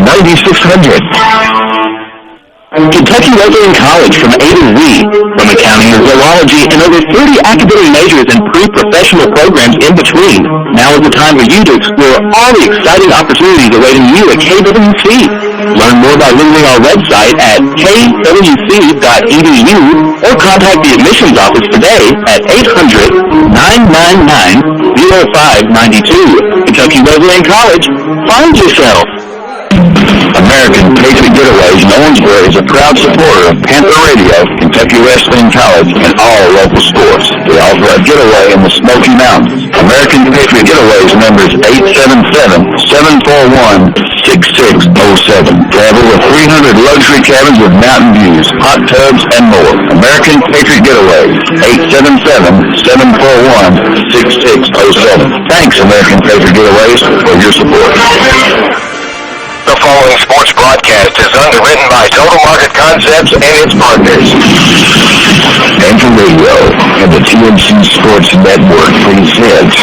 9600. Kentucky Wesleyan College from A to Z, from accounting to zoology and over 30 academic majors and pre-professional programs in between. Now is the time for you to explore all the exciting opportunities awaiting you at KWC. Learn more by visiting our website at kwc.edu or contact the admissions office today at 800-999-0592. Kentucky Wesleyan College, find yourself. American Patriot Getaways in Owensboro is a proud supporter of Panther Radio, Kentucky Wesleyan College, and all local sports. We offer a getaway in the Smoky Mountains. American Patriot Getaways numbers 877-741-6607. Travel with 300 luxury cabins with mountain views, hot tubs, and more. American Patriot Getaways, 877-741-6607. Thanks, American Patriot Getaways, for your support. The following sports broadcast is underwritten by Total Market Concepts and its partners. Panther Radio and the TMC Sports Network presents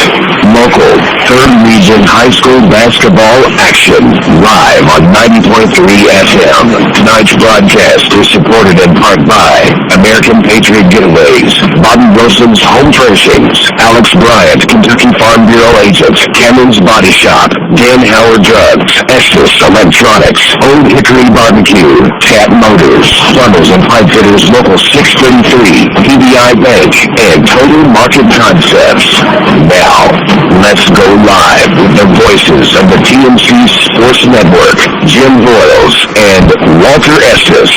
local 3rd Region High School basketball action live on 90.3 FM. Tonight's broadcast is supported in part by American Patriot Getaways, Bobby Wilson's Home Furnishings, Alex Bryant, Kentucky Farm Bureau Agent, Cameron's Body Shop, Dan Howard Drugs, Estes Electronics, Old Hickory Barbecue, Cat Motors, Plumbers and Pipe Fitters Local 633, PBI Bank, and Total Market Concepts. Now, let's go live with the voices of the TMC Sports Network, Jim Boyles and Walter Estes.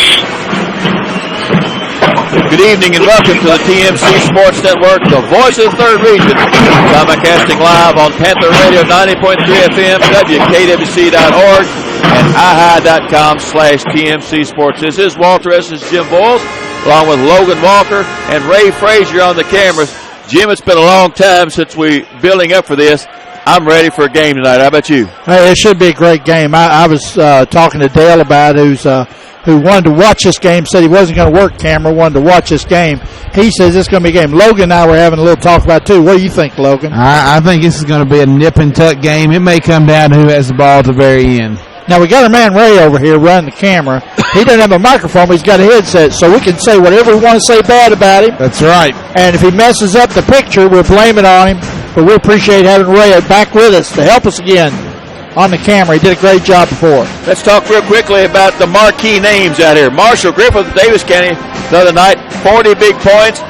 Good evening and welcome to the TMC Sports Network, the voice of the 3rd Region. Simulcasting live on Panther Radio 90.3 FM, WKWC.org, and iHigh.com/TMC Sports. This is Walter Estes, Jim Boyles, along with Logan Walker and Ray Frazier on the cameras. Jim, it's been a long time since we building up for this. I'm ready for a game tonight. How about you? Hey, it should be a great game. I was talking to Dale about it, who wanted to watch this game, said he wasn't going to work camera, wanted to watch this game. He says it's going to be a game. Logan and I were having a little talk about it, too. What do you think, Logan? I think this is going to be a nip-and-tuck game. It may come down to who has the ball at the very end. Now, we got our man Ray over here running the camera. He doesn't have a microphone, but he's got a headset, so we can say whatever we want to say bad about him. That's right. And if he messes up the picture, we'll blame it on him. But we appreciate having Ray back with us to help us again on the camera. He did a great job before. Let's talk real quickly about the marquee names out here. Marshall Griffith of Daviess County the other night, 40 big points.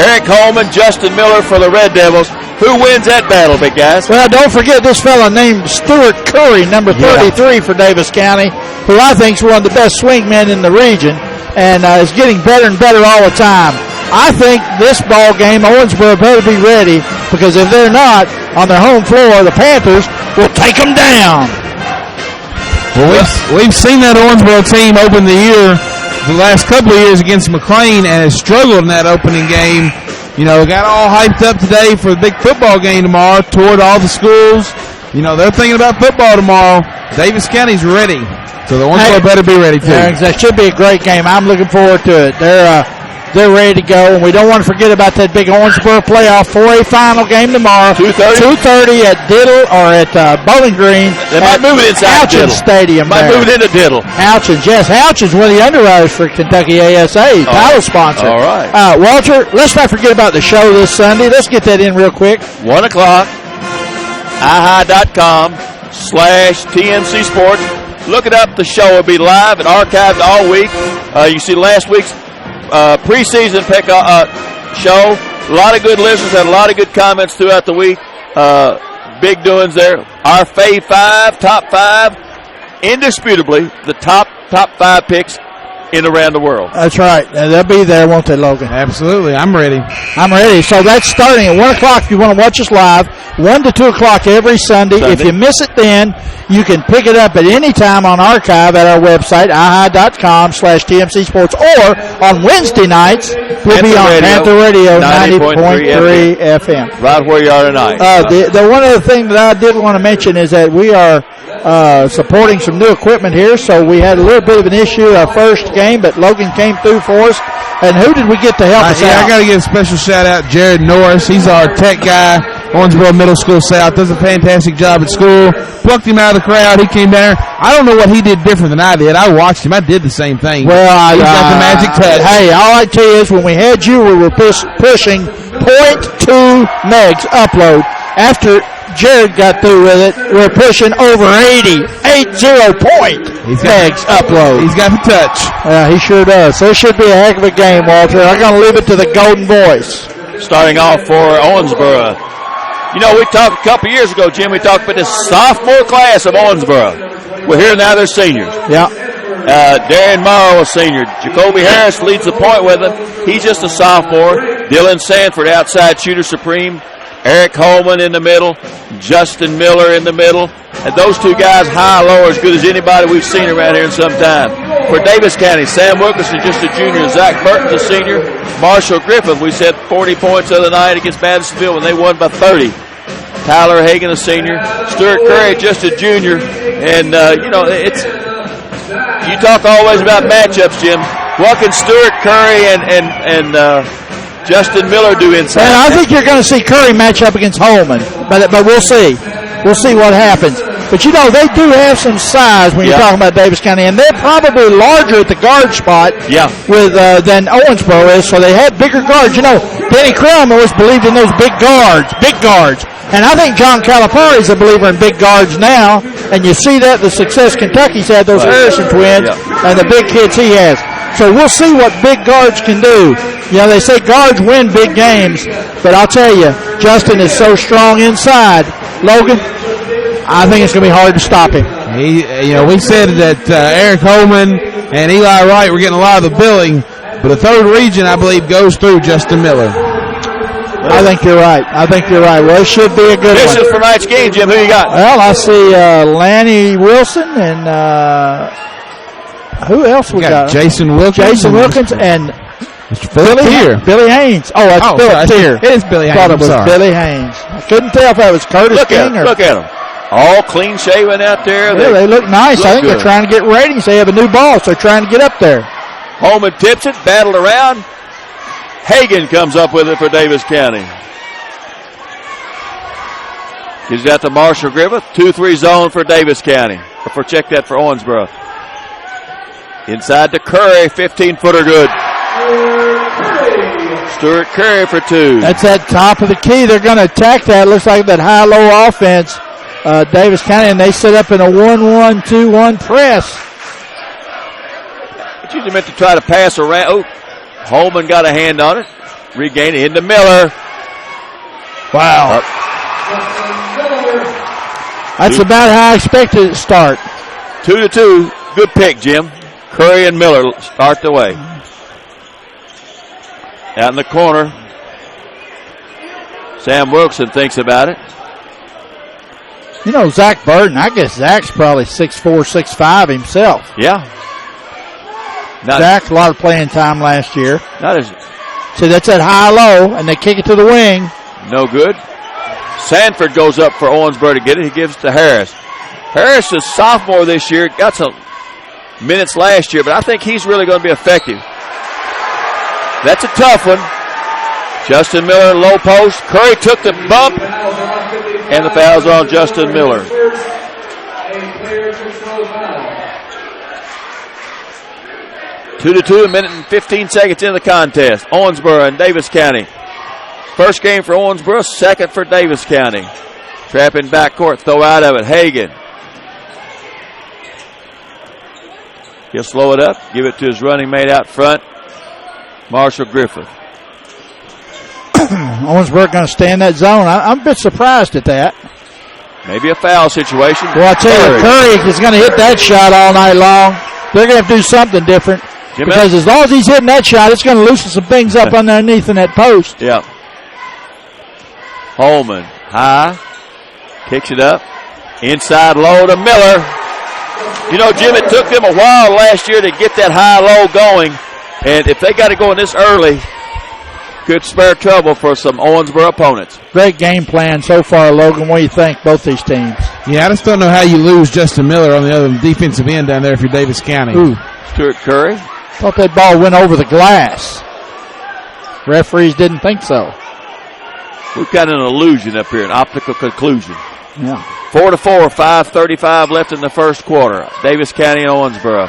Eric Holman, Justin Miller for the Red Devils. Who wins that battle, big guys? Well, don't forget this fella named Stuart Curry, number 33 for Daviess County, who I think is one of the best swing men in the region and is getting better and better all the time. I think this ball game, Owensboro better be ready, because if they're not, on their home floor, the Panthers will take them down. Well, we've seen that Owensboro team open the year the last couple of years against McLean and has struggled in that opening game. You know, got all hyped up today for the big football game tomorrow, toured all the schools. You know, they're thinking about football tomorrow. Daviess County's ready, so the Owensboro better be ready, too. That should be a great game. I'm looking forward to it. They're ready to go, and we don't want to forget about that big Owensboro playoff 4A final game tomorrow. 2:30 at Diddle or at Bowling Green. They might move it inside Houchins Stadium. Might move it into Diddle. Houchins, yes. Houchins, one of the underwriters for Kentucky ASA, title sponsor. All right. Walter, let's not forget about the show this Sunday. Let's get that in real quick. 1 o'clock, iHigh.com/TMC Sports. Look it up. The show will be live and archived all week. You see last week's preseason show. A lot of good listeners, had a lot of good comments throughout the week. Big doings there. Our top 5, indisputably the top 5 picks in around the world. That's right. They'll be there, won't they, Logan? Absolutely. I'm ready. So that's starting at 1 o'clock if you want to watch us live, 1 to 2 o'clock every Sunday. If you miss it then, you can pick it up at any time on archive at our website, iHigh.com/TMC Sports, or on Wednesday nights, we'll be on Panther Radio 90.3 FM. Right where you are tonight. The one other thing that I did want to mention is that we are supporting some new equipment here, so we had a little bit of an issue our first game, but Logan came through for us. And who did we get to help us out? I got to give a special shout out Jared Norris. He's our tech guy. Owensboro Middle School South. Does a fantastic job at school. Plucked him out of the crowd. He came down. I don't know what he did different than I did. I watched him. I did the same thing. Well, he got the magic touch. Hey, all I tell you is when we had you, we were pushing 0.2 megs upload. After Jared got through with it, we're pushing over 80 megs upload. He's got the touch. Yeah, he sure does. So it should be a heck of a game, Walter. I'm going to leave it to the Golden Boys. Starting off for Owensboro. You know, we talked a couple years ago, Jim, we talked about this sophomore class of Owensboro. We're here now, they're seniors. Yeah. Darren Morrow, a senior. Jacoby Harris leads the point with him. He's just a sophomore. Dylan Sanford, outside shooter supreme. Eric Holman in the middle. Justin Miller in the middle. And those two guys, high and low, are as good as anybody we've seen around here in some time. For Davis County, Sam Wilkerson, just a junior. Zach Burton's a senior. Marshall Griffin, we said 40 points the other night against Madisonville when they won by 30. Tyler Hagan, a senior. Stuart Curry, just a junior. And, you know, it's... You talk always about matchups, Jim. What can Stuart Curry and Justin Miller do inside? And I think you're going to see Curry match up against Holman, but we'll see. We'll see what happens. But, you know, they do have some size when you're talking about Davis County, and they're probably larger at the guard spot than Owensboro is, so they have bigger guards. You know, Denny Crum always believed in those big guards. And I think John Calipari is a believer in big guards now, and you see that the success Kentucky's had, those Harrison twins, and the big kids he has. So we'll see what big guards can do. You know, they say guards win big games, but I'll tell you, Justin is so strong inside. Logan, I think it's going to be hard to stop him. We said that Eric Holman and Eli Wright were getting a lot of the billing, but the third region, I believe, goes through Justin Miller. I think you're right. Well, it should be a good one. This is for tonight's game, Jim. Who you got? Well, I see Lanny Wilson and who else we got? Jason Wilkins and Mr. Billy Haynes. Oh, that's Philip Tier. It is Billy Haynes. I thought it was Billy Haynes. I couldn't tell if that was Curtis King or... Look at them. All clean shaven out there. Yeah, they look nice. I think they're trying to get ratings. They have a new ball, so they're trying to get up there. Holman tips it, battled around. Hagan comes up with it for Davis County. Gives that to Marshall Griffith. 2-3 zone for Davis County. Check that for Owensboro. Inside to Curry, 15-footer good. Stuart Curry for two. That's that top of the key. They're going to attack that. Looks like that high-low offense. Davis County, and they set up in a 1-1-2-1 press. It's usually meant to try to pass around. Oh, Holman got a hand on it. Regain it into Miller. Wow. That's about how I expected it to start. 2-2. Good pick, Jim. Curry and Miller start the way. Out in the corner. Sam Wilson thinks about it. You know, Zach Burton, I guess Zach's probably 6'4", 6'5" himself. Yeah. Zach, a lot of playing time last year. Not as. So that's that high-low, and they kick it to the wing. No good. Sanford goes up for Owensboro to get it. He gives it to Harris. Harris is sophomore this year. Got some minutes last year, but I think he's really going to be effective. That's a tough one. Justin Miller, low post. Curry took the bump, and the foul's on Justin Miller. Two to two, a minute and 15 seconds in the contest. Owensboro and Davis County. First game for Owensboro, second for Davis County. Trapping backcourt, throw out of it. Hagan. He'll slow it up, give it to his running mate out front, Marshall Griffith. Owensboro going to stay in that zone. I'm a bit surprised at that. Maybe a foul situation. Well, I tell you, Curry is going to hit that shot all night long. They're going to have to do something different. Because as long as he's hitting that shot, it's going to loosen some things up underneath in that post. Yeah. Holman, high, kicks it up. Inside low to Miller. You know, Jim, it took them a while last year to get that high-low going. And if they got it going this early, could spare trouble for some Owensboro opponents. Great game plan so far, Logan. What do you think, both these teams? Yeah, I just don't know how you lose Justin Miller on the other defensive end down there if you're Davis County. Ooh. Stuart Curry. Thought that ball went over the glass. Referees didn't think so. We've got an illusion up here, an optical conclusion. Yeah. 4-4, 5:35 left in the first quarter. Daviess County and Owensboro.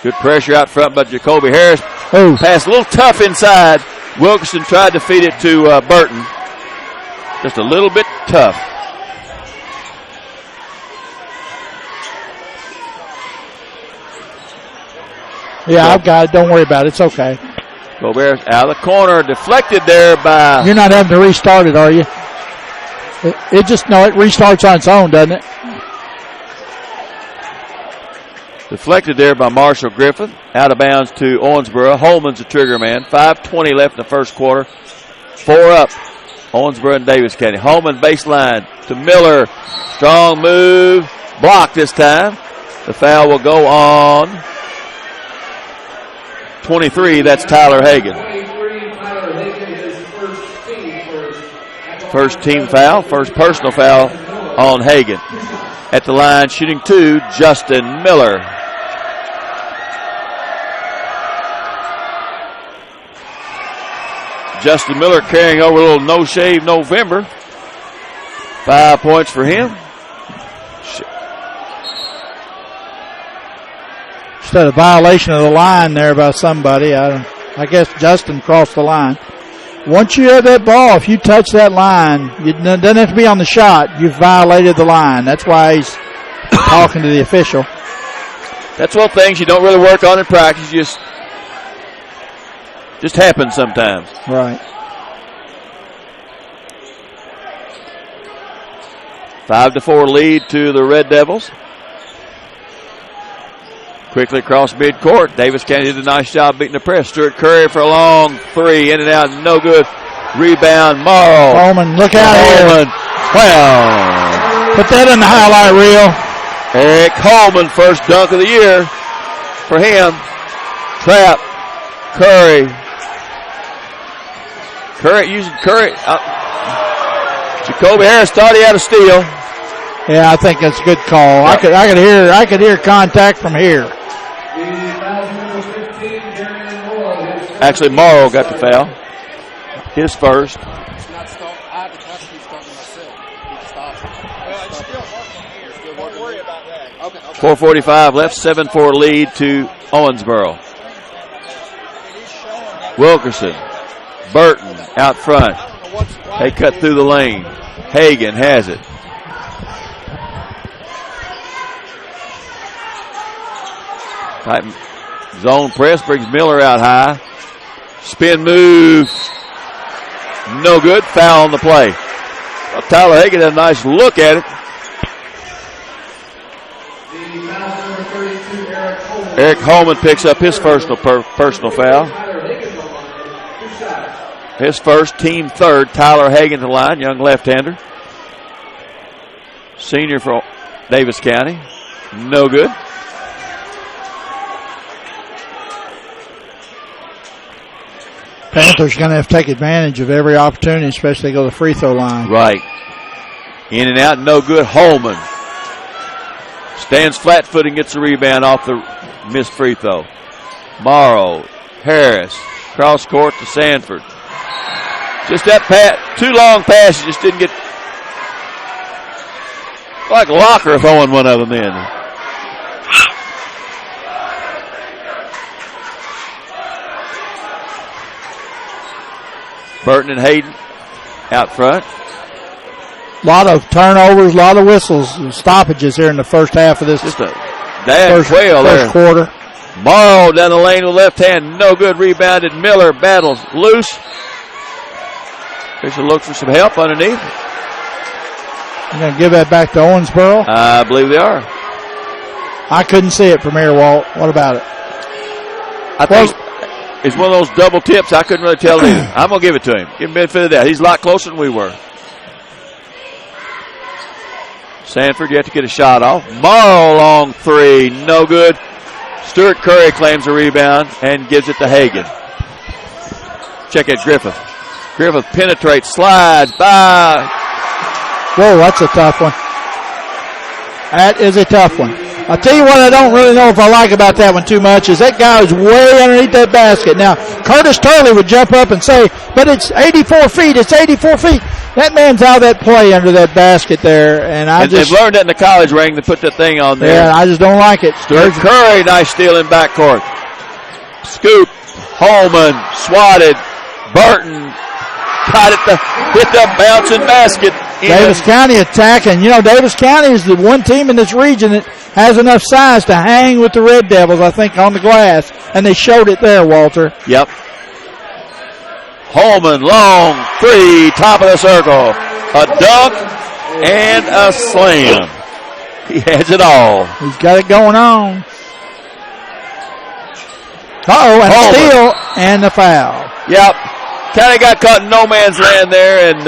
Good pressure out front by Jacoby Harris. Oh. Pass a little tough inside. Wilkerson tried to feed it to Burton. Just a little bit tough. Yeah, I've got it. Don't worry about it. It's okay. Gobert out of the corner, deflected there by... You're not having to restart it, are you? It restarts on its own, doesn't it? Deflected there by Marshall Griffith. Out of bounds to Owensboro. Holman's the trigger man. 5:20 left in the first quarter. 4 up. Owensboro and Daviess County. Holman baseline to Miller. Strong move. Blocked this time. The foul will go on 23. That's Tyler Hagan. First team foul. First personal foul on Hagan. At the line, shooting 2, Justin Miller. Justin Miller carrying over a little no-shave November. 5 points for him. Just had a violation of the line there by somebody. I guess Justin crossed the line. Once you have that ball, if you touch that line, it doesn't have to be on the shot. You've violated the line. That's why he's talking to the official. That's one of the things you don't really work on in practice. Just happens sometimes. Right. 5-4 lead to the Red Devils. Quickly across midcourt. Daviess County did a nice job beating the press. Stuart Curry for a long 3. In and out. No good. Rebound. Morrow. Coleman, look out here. Well. Put that in the highlight reel. Eric Coleman, first dunk of the year for him. Trap. Curry. Curry. Jacoby Harris thought he had a steal. Yeah, I think that's a good call. I could hear contact from here. Actually, Morrow got the foul. His first. 4:45 left, 7-4 lead to Owensboro. Wilkerson, Burton out front. They cut through the lane. Hagan has it. Tight zone press brings Miller out high. Spin move. No good. Foul on the play. Well, Tyler Hagan had a nice look at it. Eric Holman picks up his personal foul. His first, team third. Tyler Hagan to the line, young left-hander. Senior for Daviess County. No good. Panthers going to have to take advantage of every opportunity, especially go to the free throw line. Right. In and out, no good. Holman stands flat-footed and gets the rebound off the missed free throw. Morrow, Harris, cross court to Sanford. Just that two long passes, just didn't get. Like Locker throwing one of them in. Burton and Hayden out front. A lot of turnovers, a lot of whistles and stoppages here in the first half of this. Just a dad quail there. First quarter. Morrow down the lane with left hand. No good. Rebounded. Miller battles loose. Fisher looks for some help underneath. You're going to give that back to Owensboro? I believe they are. I couldn't see it from here, Walt. What about it? I think it's one of those double tips. I couldn't really tell either. I'm going to give it to him. Give him benefit of that. He's a lot closer than we were. Sanford, you have to get a shot off. Morrow long 3. No good. Stuart Curry claims a rebound and gives it to Hagan. Check it, Griffith. Griffith penetrates, slides by. Whoa, that's a tough one. That is a tough one. I'll tell you what I don't really know if I like about that one too much is that guy is way underneath that basket. Now, Curtis Turley would jump up and say, but it's 84 feet, it's 84 feet. That man's out of that play under that basket there. And they've learned that in the college ring to put that thing on there. Yeah, I just don't like it. Stewart Curry, nice steal in backcourt. Scoop, Holman, swatted, Burton, got it to hit the bouncing basket. Davis County attacking. You know, Davis County is the one team in this region that has enough size to hang with the Red Devils, I think, on the glass. And they showed it there, Walter. Yep. Holman, long three, top of the circle. A dunk and a slam. He has it all. He's got it going on. Uh-oh, and a steal and a foul. Yep. Kind of got caught in no man's land there, and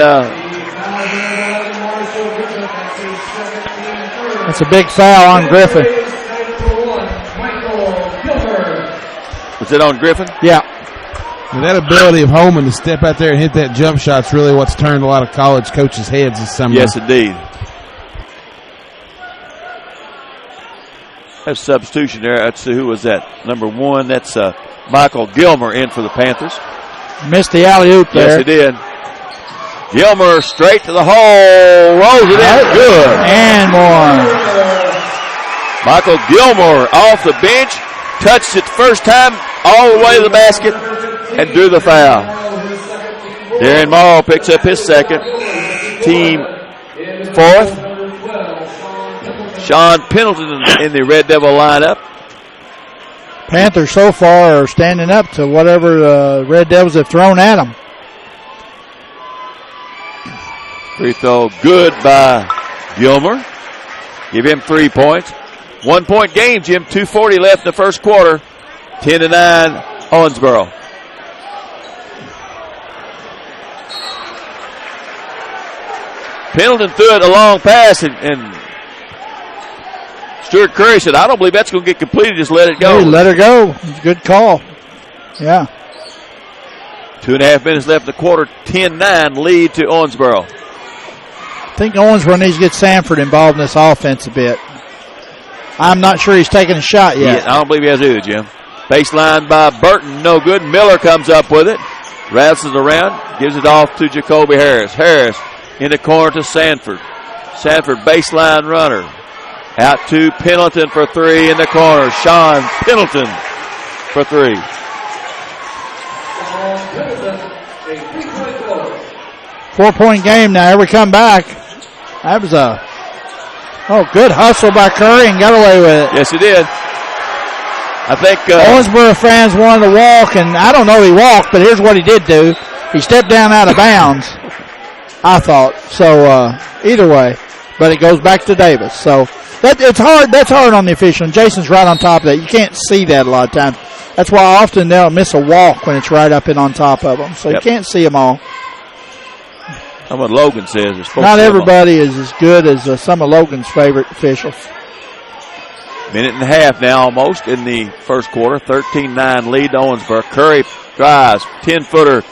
that's a big foul on Griffin. Was it on Griffin? Yeah. And that ability of Holman to step out there and hit that jump shot's really what's turned a lot of college coaches' heads this summer. Yes, indeed. That's substitution there. Let's see, who was that? Number 1, that's Michael Gilmer in for the Panthers. Missed the alley-oop there. Yes, he did. Gilmer straight to the hole. Rolls it in. Good. And one. Michael Gilmer off the bench. Touched it first time all the way to the basket and drew the foul. Darren Morrow picks up his second. Team 4th. Sean Pendleton in the Red Devil lineup. Panthers so far are standing up to whatever the Red Devils have thrown at them. Free throw good by Gilmer. Give him 3 points. 1 point game, Jim. 2:40 left in the first quarter. 10-9 Owensboro. Pendleton threw it a long pass and Stewart Curry said, I don't believe that's going to get completed. Just let it go. Hey, let her go. It's a good call. Yeah. 2.5 minutes left in the quarter. 10-9 lead to Owensboro. I think Owensboro needs to get Sanford involved in this offense a bit. I'm not sure he's taking a shot yet. Yeah, I don't believe he has either, Jim. Baseline by Burton, no good. Miller comes up with it. Rattles around, gives it off to Jacoby Harris. Harris in the corner to Sanford. Sanford baseline runner. Out to Pendleton for 3 in the corner. Sean Pendleton for 3. Four-point game now. Here we come back. That was good hustle by Curry and got away with it. Yes, he did. I think Owensboro fans wanted to walk, and I don't know if he walked, but here's what he did do. He stepped down out of bounds, I thought. So either way, but it goes back to Davis. So it's hard. That's hard on the official. And Jason's right on top of that. You can't see that a lot of times. That's why often they'll miss a walk when it's right up and on top of them. So you can't see them all. That's what Logan says. Not everybody is as good as some of Logan's favorite officials. Minute and a half now almost in the first quarter. 13-9 lead to Owensboro. Curry drives. 10-footer.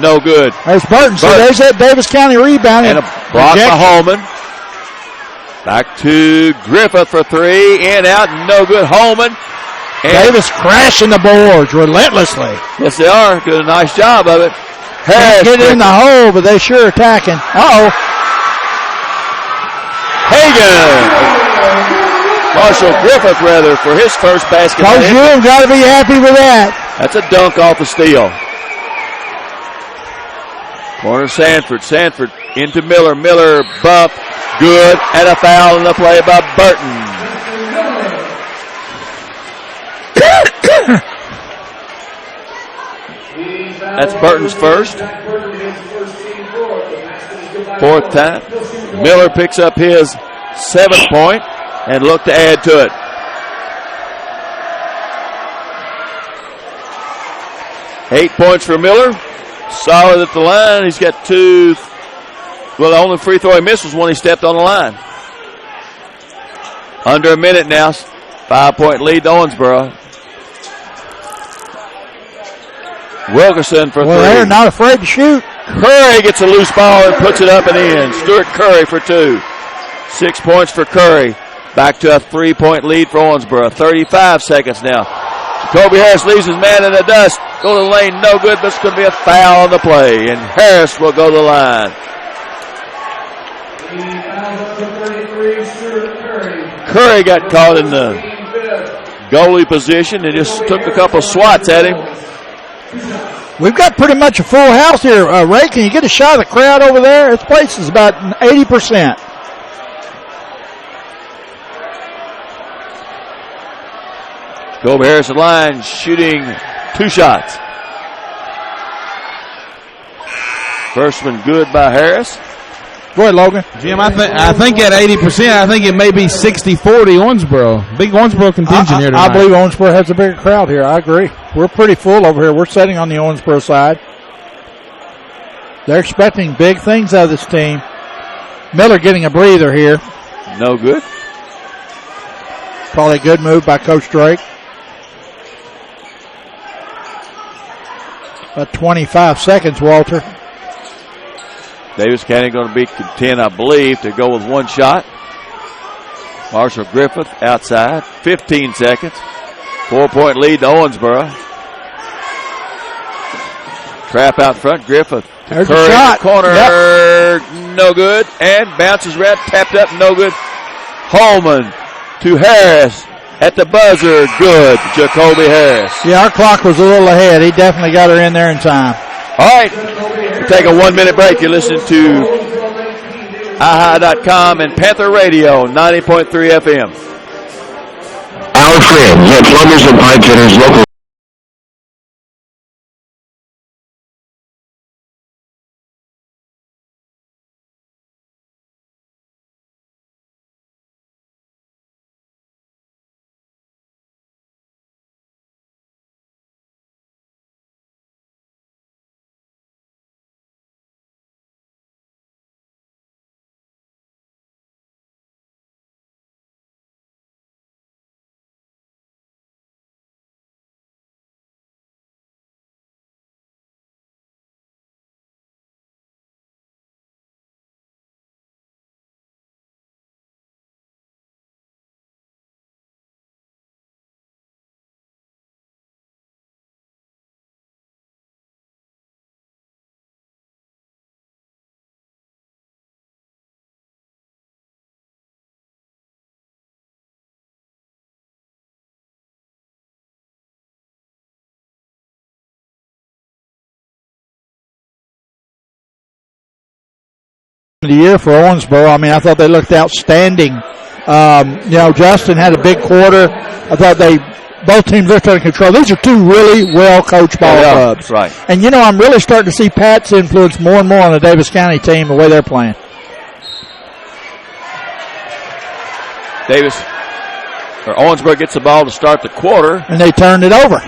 No good. There's Burton. So there's that Davis County rebound. And a block by Holman. Back to Griffith for 3. In, out, no good. Holman. And Davis crashing the boards relentlessly. Yes, they are. Doing a nice job of it. Harris get in the hole, but they sure attacking. Uh-oh. Hagan. Marshall Griffith, rather, for his first basket. Coach Hume got to be happy with that. That's a dunk off the steal. Corner Sanford. Sanford into Miller. Miller bump. Good. And a foul in the play by Burton. That's Burton's first. 4th time. Miller picks up his 7th point and look to add to it. Eight points for Miller. Solid at the line. He's got 2. Well, the only free throw he missed was when he stepped on the line. Under a minute now. 5-point lead to Owensboro. Wilkerson for 3. Well, they're not afraid to shoot. Curry gets a loose ball and puts it up and in. Stewart Curry for 2. 6 points for Curry. Back to a 3-point lead for Owensboro. 35 seconds now. Jacoby Harris leaves his man in the dust. Go to the lane, no good, but it's going to be a foul on the play, and Harris will go to the line. Curry got caught in the goalie position and just took a couple swats at him. We've got pretty much a full house here. Ray, can you get a shot of the crowd over there? This place is about 80%. Jacoby Harris at line, shooting 2 shots. First one good by Harris. Go ahead, Logan. Jim, I think at 80%, I think it may be 60-40 Owensboro. Big Owensboro contingent here tonight. I believe Owensboro has a bigger crowd here. I agree. We're pretty full over here. We're sitting on the Owensboro side. They're expecting big things out of this team. Miller getting a breather here. No good. Probably a good move by Coach Drake. About 25 seconds, Walter. Daviess County going to be content, I believe, to go with 1 shot. Marshall Griffith outside. 15 seconds. 4-point lead to Owensboro. Trap out front. Griffith. There's Curry a shot. Corner. Yep. No good. And bounces around. Tapped up. No good. Holman to Harris. At the buzzer. Good. Jacoby Harris. Yeah, our clock was a little ahead. He definitely got her in there in time. All right. We'll take a 1-minute break. You listen to AHA.com and Panther Radio, 90.3 FM. Our friends at Plumbers and Pipe Fitters Local. The year for Owensboro. I mean, I thought they looked outstanding. Justin had a big quarter. I thought both teams looked under control. These are 2 really well-coached ball clubs. Right. And, I'm really starting to see Pat's influence more and more on the Daviess County team, the way they're playing. Owensboro gets the ball to start the quarter. And they turned it over.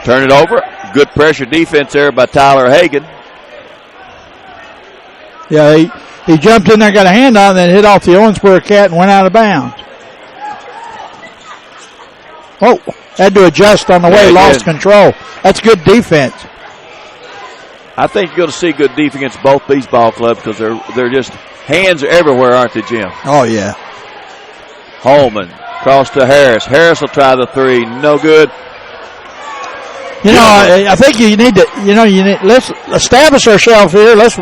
Good pressure defense there by Tyler Hagan. Yeah, he jumped in there, got a hand on it, then hit off the Owensboro cat and went out of bounds. Oh, had to adjust on the way, lost control. That's good defense. I think you're going to see good defense against both these ball clubs because they're just hands are everywhere, aren't they, Jim? Oh, yeah. Holman, cross to Harris. Harris will try the 3. No good. I think you need to, let's establish ourselves here. Let's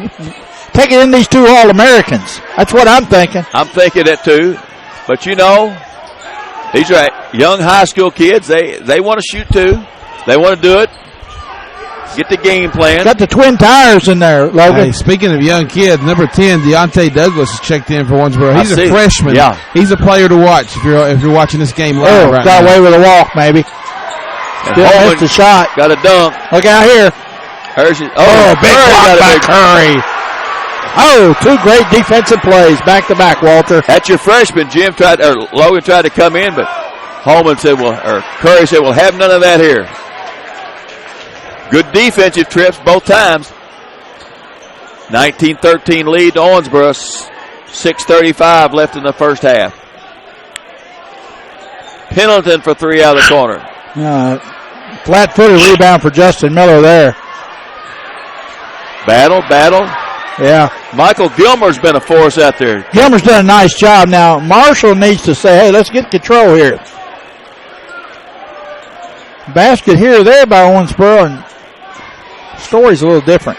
take it in these 2 All-Americans. That's what I'm thinking. I'm thinking that too. But these are young high school kids. They want to shoot too. They want to do it. Get the game plan. Got the twin tires in there, Logan. Hey, speaking of young kids, number 10, Deontay Douglas is checked in for Owensboro. He's a freshman. Yeah. He's a player to watch if you're watching this game live right got now. away with a walk, maybe. Still missed the shot. Got a dunk. Look out here. Big block by Curry. Oh, 2 great defensive plays back-to-back, Walter. That's your freshman. Logan tried to come in, but Curry said, we'll have none of that here. Good defensive trips both times. 19-13 lead to Owensboro. 6:35 left in the first half. Pendleton for 3 out of the corner. Flat-footed rebound for Justin Miller there. Battle. Yeah. Michael Gilmer's been a force out there. Gilmer's done a nice job. Now, Marshall needs to say, hey, let's get control here. Basket here or there by Owensboro, and story's a little different.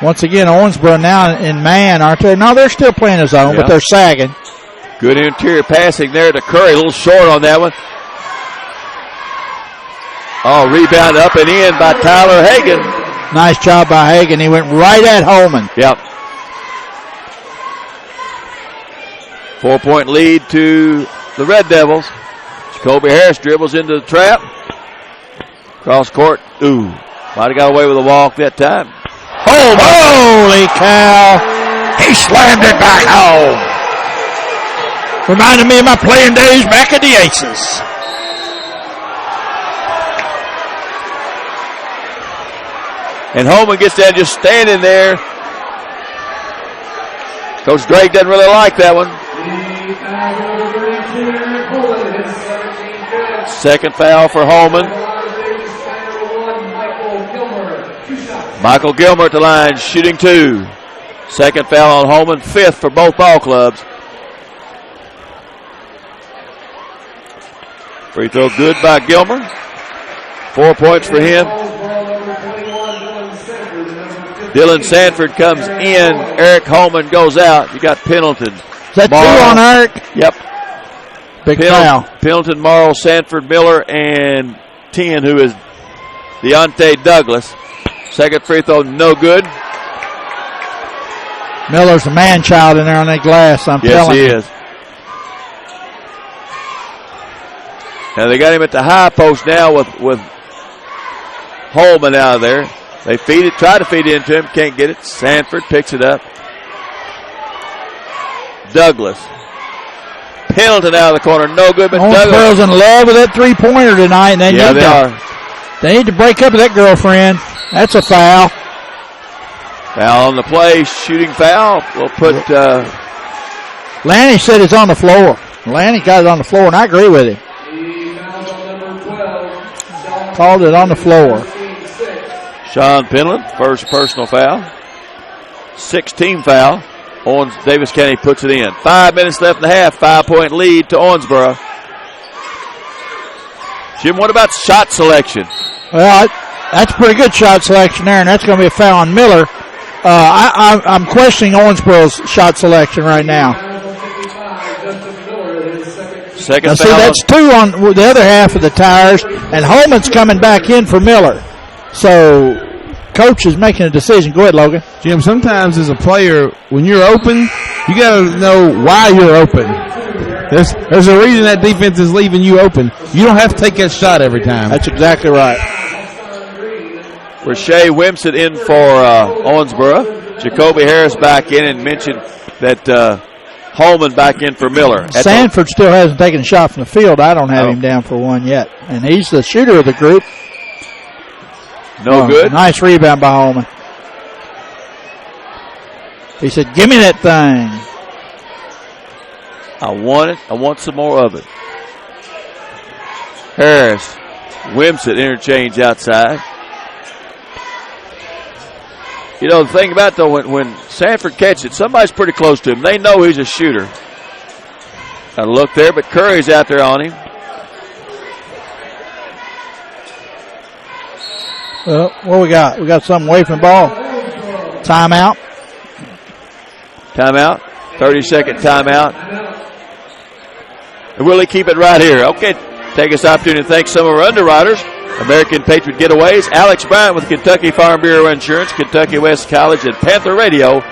Once again, Owensboro now in man, aren't they? No, they're still playing his own, but they're sagging. Good interior passing there to Curry. A little short on that one. Oh, rebound up and in by Tyler Hagan. Nice job by Hagan. He went right at Holman. Yep. 4-point lead to the Red Devils. Jacoby Harris dribbles into the trap. Cross court. Ooh. Might have got away with a walk that time. Oh, holy cow. He slammed it back home. Reminded me of my playing days back at the Aces. And Holman gets down just standing there. Coach Drake doesn't really like that one. Second foul for Holman. Michael Gilmer at the line, shooting 2. Second foul on Holman, 5th for both ball clubs. Free throw good by Gilmer. 4 points for him. Dylan Sanford comes in. Eric Holman goes out. You got Pendleton. Is that 2 on Eric? Yep. Big foul. Pendleton, Morrow, Sanford, Miller, and 10, who is Deontay Douglas. Second free throw, no good. Miller's a man-child in there on that glass, I'm telling you. Yes, he is. Now they got him at the high post now with Holman out of there. They try to feed it into him, can't get it. Sanford picks it up. Douglas. Pendleton out of the corner, no good, but Owensboro's in love with that three-pointer tonight, and they need to break up with that girlfriend. That's a foul. Foul on the play, shooting foul. We'll put... Lanny said it's on the floor. Lanny got it on the floor, and I agree with him. Called it on the floor. Sean Pendleton, first personal foul. 16 foul. Davis County puts it in. 5 minutes left in the half. 5-point lead to Owensboro. Jim, what about shot selection? Well, that's pretty good shot selection there, and that's going to be a foul on Miller. I'm questioning Owensboro's shot selection right now. Second now, foul. See, that's 2 on the other half of the tires, and Holman's coming back in for Miller. So, coach is making a decision. Go ahead, Logan. Jim, sometimes as a player, when you're open, you got to know why you're open. There's a reason that defense is leaving you open. You don't have to take that shot every time. That's exactly right. Rashay Wimsett in for Owensboro. Jacoby Harris back in, and mentioned that Holman back in for Miller. Sanford still hasn't taken a shot from the field. I don't have him down for one yet. And he's the shooter of the group. No good. Nice rebound by Holman. He said, give me that thing. I want it. I want some more of it. Harris, Wimsett interchange outside. You know, the thing about it, though, when Sanford catches it, somebody's pretty close to him. They know he's a shooter. Got to look there, but Curry's out there on him. Well, what we got? We got something away from the ball. Timeout. Timeout. 30-second timeout. And will he keep it right here? Okay, take this opportunity to thank some of our underwriters. American Patriot Getaways, Alex Bryant with Kentucky Farm Bureau Insurance, Kentucky West College, and Panther Radio.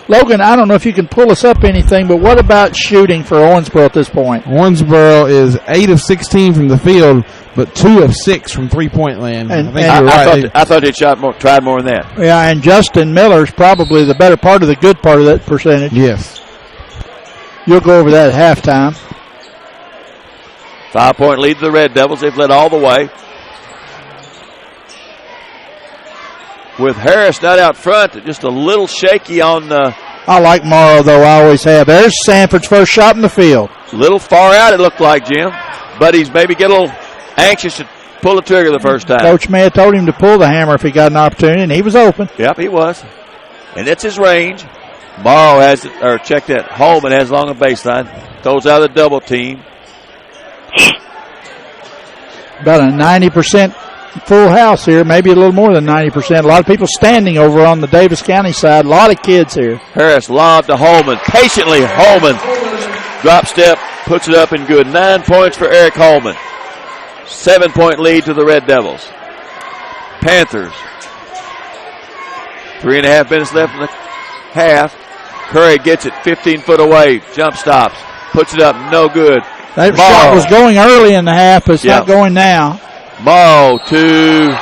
Logan, I don't know if you can pull us up anything, but what about shooting for Owensboro at this point? Owensboro is 8 of 16 from the field, but 2 of 6 from three-point land. And, I think you're right. I thought they'd tried more than that. Yeah, and Justin Miller's probably the better part of the good part of that percentage. Yes. You'll go over that at halftime. 5-point lead to the Red Devils. They've led all the way. With Harris not out front, just a little shaky on I like Morrow, though. I always have. There's Sanford's first shot in the field. a little far out, it looked like, Jim. But he's maybe get a little anxious to pull the trigger the first time. Coach may have told him to pull the hammer if he got an opportunity, and he was open. Yep, he was. And it's his range. Morrow has it, or check that. Holman has along the baseline. Throws out of the double team. About a 90% full house here, maybe a little more than 90%. A lot of people standing over on the Davis County side. A lot of kids here. Harris lobbed to Holman. Patiently, Holman. Drop step, puts it up and good. 9 points for Eric Holman. 7-point lead to the Red Devils. Panthers. 3.5 minutes left in the half. Curry gets it 15 foot away. Jump stops. Puts it up. No good. That shot was going early in the half, but it's not going now. Morrow to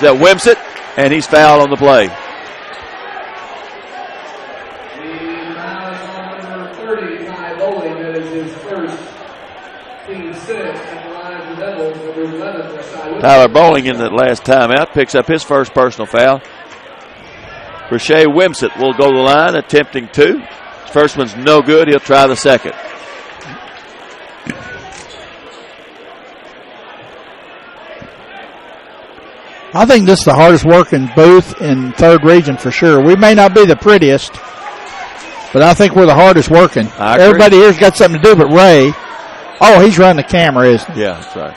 Wimsett, and he's fouled on the play. Number 30, Ty Bowling, that is his first team six at the line of the Devils, number 11 for Cy. Tyler Bowling in the last timeout picks up his first personal foul. Rashay Wimsett will go to the line, attempting 2. His first one's no good. He'll try the second. I think this is the hardest working booth in third region for sure. We may not be the prettiest, but I think we're the hardest working. Everybody here's got something to do but Ray. Oh, he's running the camera, isn't he? Yeah, that's right.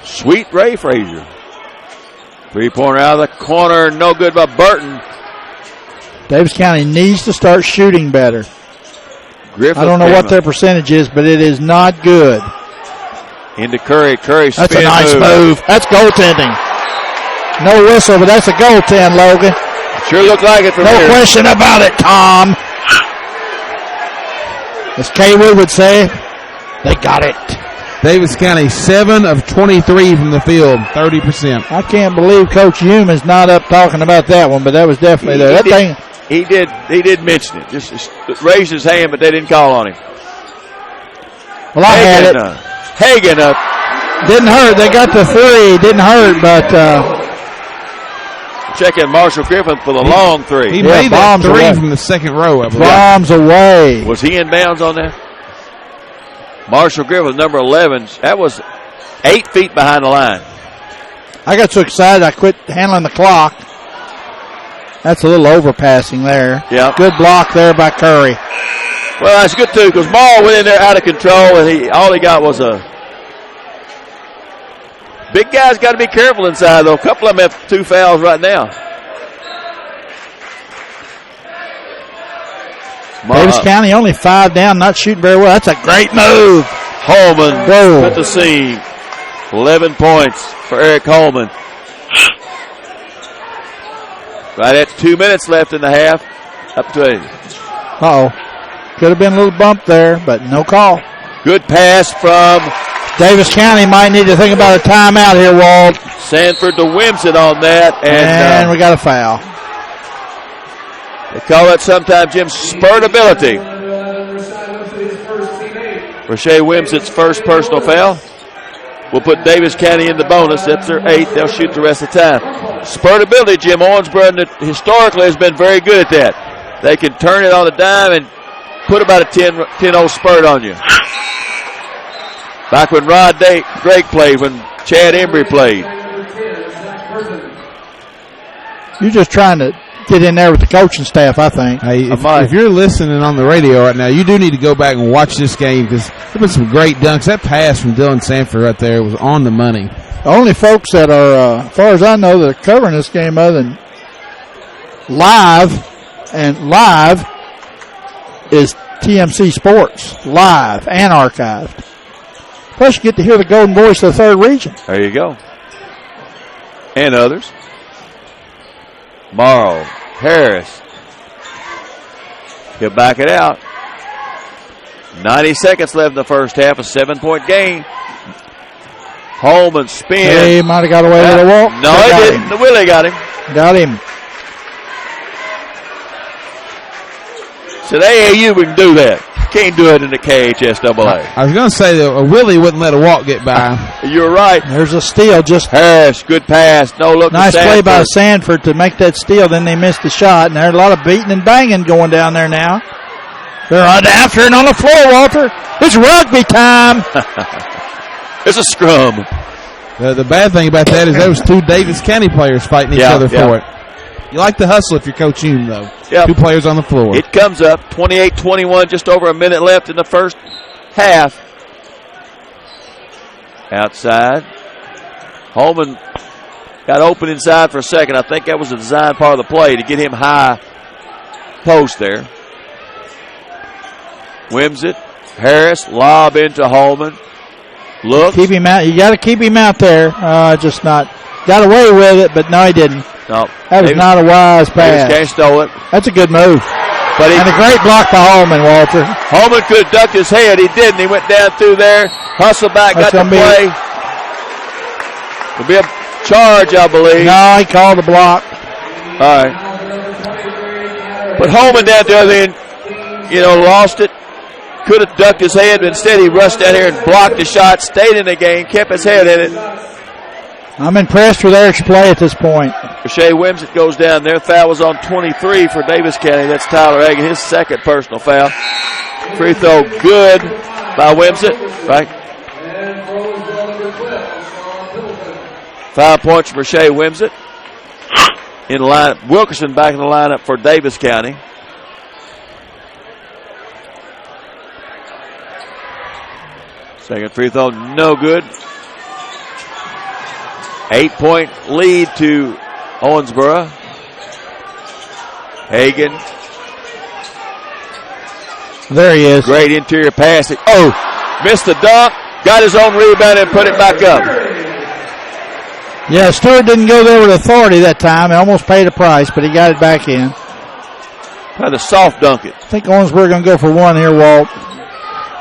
Sweet Ray Frazier. 3-pointer out of the corner, no good by Burton. Davis County needs to start shooting better. Griffith I don't know what their percentage is, but it is not good. Into Curry. Curry spin. That's a nice move. That's goaltending. No whistle, but that's a goaltend, Logan. Sure looked like it from here. No question about it, Tom. As Kay Wood would say, they got it. Davis County 7 of 23 from the field, 30%. I can't believe Coach Hume is not up talking about that one, but that was definitely there. He did mention it. Just raised his hand, but they didn't call on him. Well, I had it. Hagan up. Didn't hurt. They got the 3. Didn't hurt, but check in Marshall Griffin for the long 3. He made that 3 from the second row, I believe. Bombs away. Was he in bounds on that? Marshall Griffin, number 11. That was 8 feet behind the line. I got so excited I quit handling the clock. That's a little overpassing there. Yeah. Good block there by Curry. Well, that's good, too, because Maul went in there out of control, and all he got was a... Big guys got to be careful inside, though. A couple of them have 2 fouls right now. Davis County only 5 down, not shooting very well. That's a great move. Holman at the seam. 11 points for Eric Holman. Right at 2 minutes left in the half. Up to 8. Uh-oh. Could have been a little bump there, but no call. Good pass from Davis County. Might need to think about a timeout here, Wald. Sanford to Wimsett on that. And we got a foul. They call that sometimes, Jim, spurtability. Rashay Wimsett's first personal foul. We'll put Davis County in the bonus. That's their 8th. They'll shoot the rest of the time. Spurtability, Jim. Owensboro historically has been very good at that. They can turn it on a dime and put about a 10-0 spurt on you. Back when Rod Drake played, when Chad Embry played. You're just trying to get in there with the coaching staff, I think. Hey, if you're listening on the radio right now, you do need to go back and watch this game because there been some great dunks. That pass from Dylan Sanford right there was on the money. The only folks that are, as far as I know, that are covering this game other than live is TMC Sports, live and archived. Plus, you get to hear the golden voice of the third region. There you go. And others. Morrow, Harris. He'll back it out. 90 seconds left in the first half, a 7-point game. Holman spin. He might have got away with a walk. No, he didn't. The Willie got him. Got him. So the AAU, we can do that. Can't do it in the KHSAA. I was going to say that Willie wouldn't let a walk get by. You're right. There's a steal. Just Harris, good pass. No look. nice play by Sanford to make that steal. Then they missed the shot, and there's a lot of beating and banging going down there now. They're after it on the floor, Walter. It's rugby time. It's a scrum. The bad thing about that is there was two Daviess County players fighting each other for it. You like to hustle if you're Coach Hume, though. Yep. Two players on the floor. It comes up 28-21, just over a minute left in the first half. Outside. Holman got open inside for a second. I think that was the design part of the play to get him high post there. Wims it. Harris, lob into Holman. Looks. Keep him out. You got to keep him out there. Just not. Got away with it, but no, he didn't. No. That was not a wise pass. Daviess stole it. That's a good move. But and a great block by Holman, Walter. Holman could have ducked his head. He didn't. He went down through there. Hustled back, got the play. It'll be a charge, I believe. No, he called the block. All right. But Holman down there, lost it. Could have ducked his head, but instead he rushed down here and blocked the shot, stayed in the game, kept his head in it. I'm impressed with Eric's play at this point. Shea Wimsett goes down there. Foul was on 23 for Daviess County. That's Tyler Hagan, his second personal foul. Free throw good by Wimsett, right? 5 points for Shea Wimsett. In the lineup, Wilkerson back in the lineup for Daviess County. Second free throw, no good. 8-point lead to Owensboro. Hagan. There he is. Great interior pass. Oh, missed the dunk. Got his own rebound and put it back up. Yeah, Stewart didn't go there with authority that time. He almost paid a price, but he got it back in. Had to soft dunk it. I think Owensboro going to go for one here, Walt.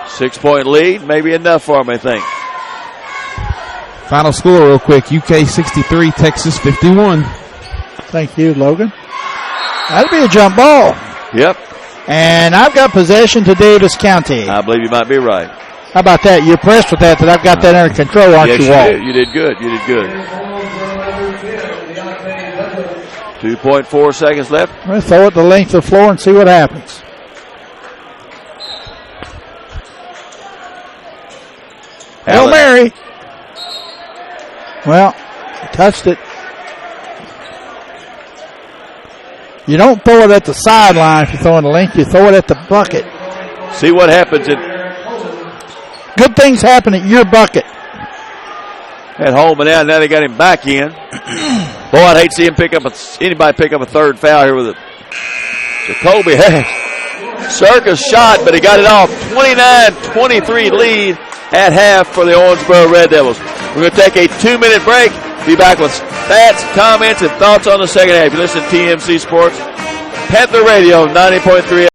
6-point lead, maybe enough for him, I think. Final score real quick, UK 63, Texas 51. Thank you, Logan. That'll be a jump ball. Yep. And I've got possession to Daviess County. I believe you might be right. How about that? You're impressed with that I've got that under control, aren't you, Walt? You did good. You did good. 2.4 seconds left. We'll throw it the length of the floor and see what happens. Hail Mary. Well, he touched it. You don't throw it at the sideline if you're throwing the length. You throw it at the bucket. See what happens. Good things happen at your bucket. Had Holman out. Now they got him back in. Boy, I'd hate to see him anybody pick up a third foul here with it. Jacoby Circus shot, but he got it off. 29-23 lead at half for the Owensboro Red Devils. We're going to take a 2-minute break. Be back with stats, comments, and thoughts on the second half. You listen to TMC Sports, Panther Radio, 90.3.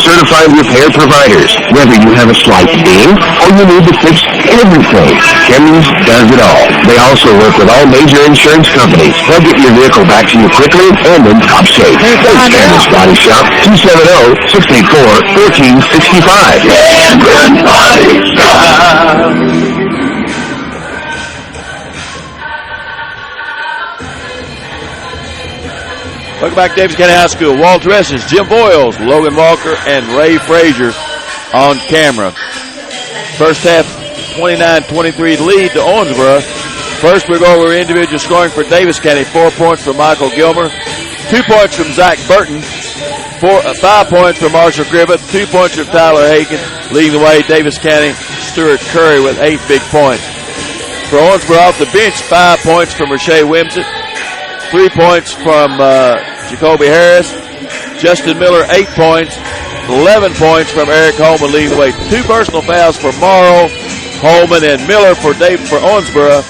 certified repair providers. Whether you have a slight ding or you need to fix everything, Kems does it all. They also work with all major insurance companies. They'll get your vehicle back to you quickly and in top shape. It's Cameron's Body Shop, 270-684-1465. Cameron's Body Shop. Welcome back to Daviess County High School. Walter Essence, Jim Boyles, Logan Walker, and Ray Frazier on camera. First half, 29-23 lead to Owensboro. First, we go over individual scoring for Daviess County. 4 points for Michael Gilmer, 2 points from Zach Burton, 5 points from Marshall Griffith, 2 points from Tyler Hagan. Leading the way, Daviess County, Stuart Curry with 8 big points. For Owensboro off the bench, 5 points from Rashay Wimsett, 3 points from Jacoby Harris. Justin Miller, 8 points. 11 points from Eric Holman, leading the way. 2 personal fouls for Morrow, Holman, and Miller for Owensboro.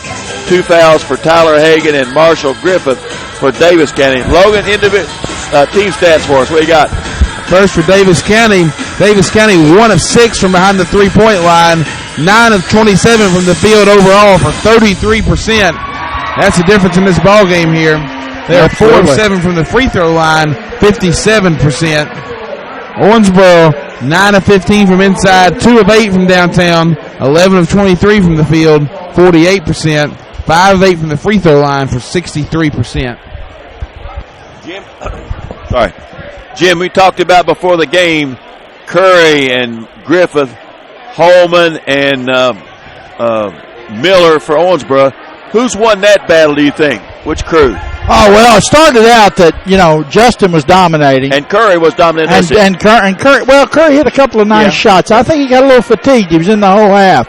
2 fouls for Tyler Hagan and Marshall Griffith for Daviess County. Logan, team stats for us. What you got? First for Daviess County. Daviess County 1 of 6 from behind the 3-point line. 9 of 27 from the field overall for 33%. That's the difference in this ball game here. They are 4 of 7 from the free throw line, 57%. Owensboro 9 of 15 from inside, 2 of 8 from downtown, 11 of 23 from the field, 48%. 5 of 8 from the free throw line for 63%. Jim, we talked about before the game, Curry and Griffith, Holman and Miller for Owensboro. Who's won that battle, do you think? Which crew? Oh, well, it started out that, Justin was dominating. And Curry was dominating. And Curry hit a couple of nice shots. I think he got a little fatigued. He was in the whole half.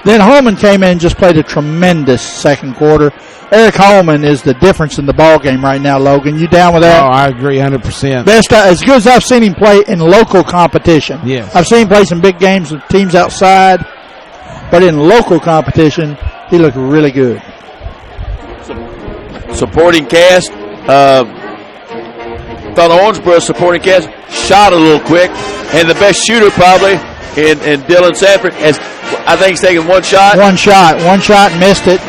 Then Holman came in and just played a tremendous second quarter. Eric Holman is the difference in the ball game right now, Logan. You down with that? Oh, I agree 100%. Best, as good as I've seen him play in local competition. Yes. I've seen him play some big games with teams outside, but in local competition, he looked really good. Supporting cast, thought Owensboro's supporting cast shot a little quick, and the best shooter probably in Dylan Sanford has, I think, he's taken one shot. One shot, missed it.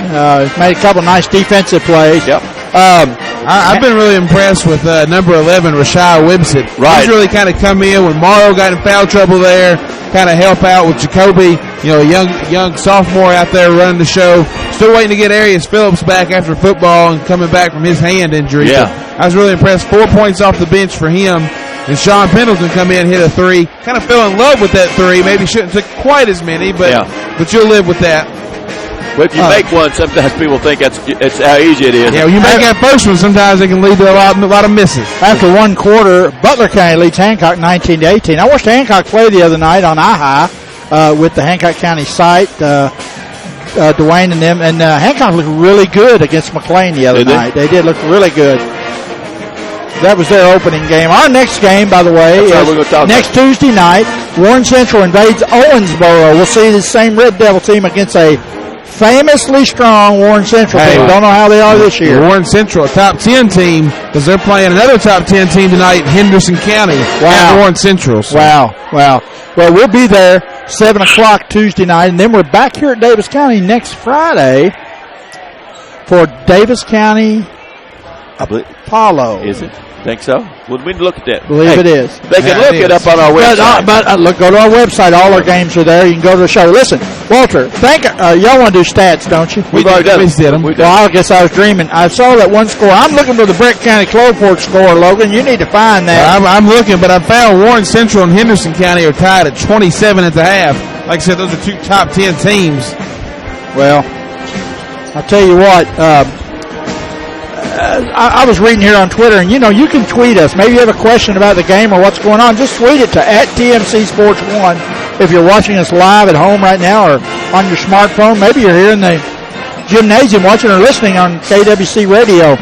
Made a couple nice defensive plays. Yep. I've been really impressed with number 11, Rashay Wimsett. Right. He's really kind of come in when Morrow got in foul trouble there, kind of help out with Jacoby, a young sophomore out there running the show. Still waiting to get Arius Phillips back after football and coming back from his hand injury. Yeah. But I was really impressed. 4 points off the bench for him. And Sean Pendleton come in, hit a 3. Kind of fell in love with that 3. Maybe shouldn't have took quite as many, but you'll live with that. But if you make one, sometimes people think it's how easy it is. Yeah, when you make that first one, sometimes it can lead to a lot of misses. After one quarter, Butler County leads Hancock 19-18. I watched Hancock play the other night on IHI with the Hancock County site, Dwayne and them, and Hancock looked really good against McLean the other night. They did look really good. That was their opening game. Our next game, by the way, is next Tuesday night. Warren Central invades Owensboro. We'll see the same Red Devil team against a famously strong Warren Central team. Don't know how they are this year. Warren Central, a top 10 team, because they're playing another top 10 team tonight, Henderson County. Wow. Warren Central. So. Wow. Well, we'll be there 7 o'clock Tuesday night, and then we're back here at Daviess County next Friday for Daviess County Apollo. Is it? Think so? Well, we need to look at that. Believe it is. They can look it up on our website. But go to our website. All our games are there. You can go to the show. Listen, Walter, y'all want to do stats, don't you? We've already done them. Well, I guess I was dreaming. I saw that one score. I'm looking for the Brent County Cloveport score, Logan. You need to find that. I'm looking, but I found Warren Central and Henderson County are tied at 27 at the half. Like I said, those are 2 top 10 teams. Well, I'll tell you what. I was reading here on Twitter, and you can tweet us. Maybe you have a question about the game or what's going on. Just tweet it to @TMC-Sports1 if you're watching us live at home right now or on your smartphone. Maybe you're here in the gymnasium watching or listening on KWC Radio.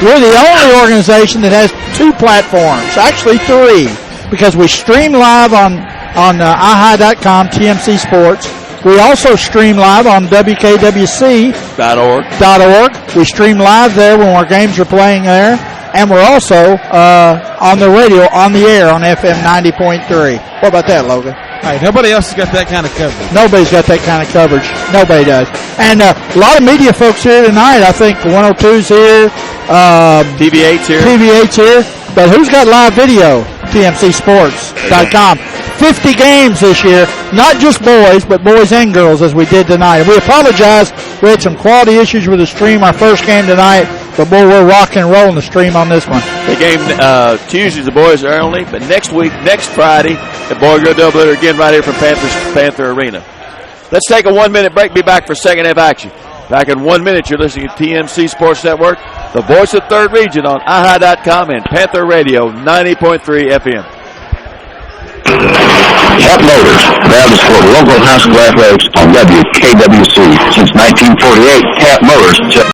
We're the only organization that has 2 platforms, actually 3, because we stream live on IHI.com, TMC Sports. We also stream live on WKWC.org. We stream live there when our games are playing there. And we're also on the radio, on the air, on FM 90.3. What about that, Logan? Hey, nobody else has got that kind of coverage. Nobody's got that kind of coverage. Nobody does. And a lot of media folks here tonight. I think 102's here. TV8's here. TV8's here. But who's got live video? TMCsports.com. 50 games this year. Not just boys, but boys and girls, as we did tonight. And we apologize. We had some quality issues with the stream our first game tonight. But, boy, we're rocking and rolling the stream on this one. The game Tuesdays, the boys are only. But next week, next Friday, the boys go doubleheader again right here from Panther Arena. Let's take a 1-minute break. Be back for second half action. Back in 1 minute, you're listening to TMC Sports Network, the voice of Third Region on AHA.com and Panther Radio 90.3 FM. Cap Motors, proud to support local high school athletics on WKWC. Since 1948, Cap Motors.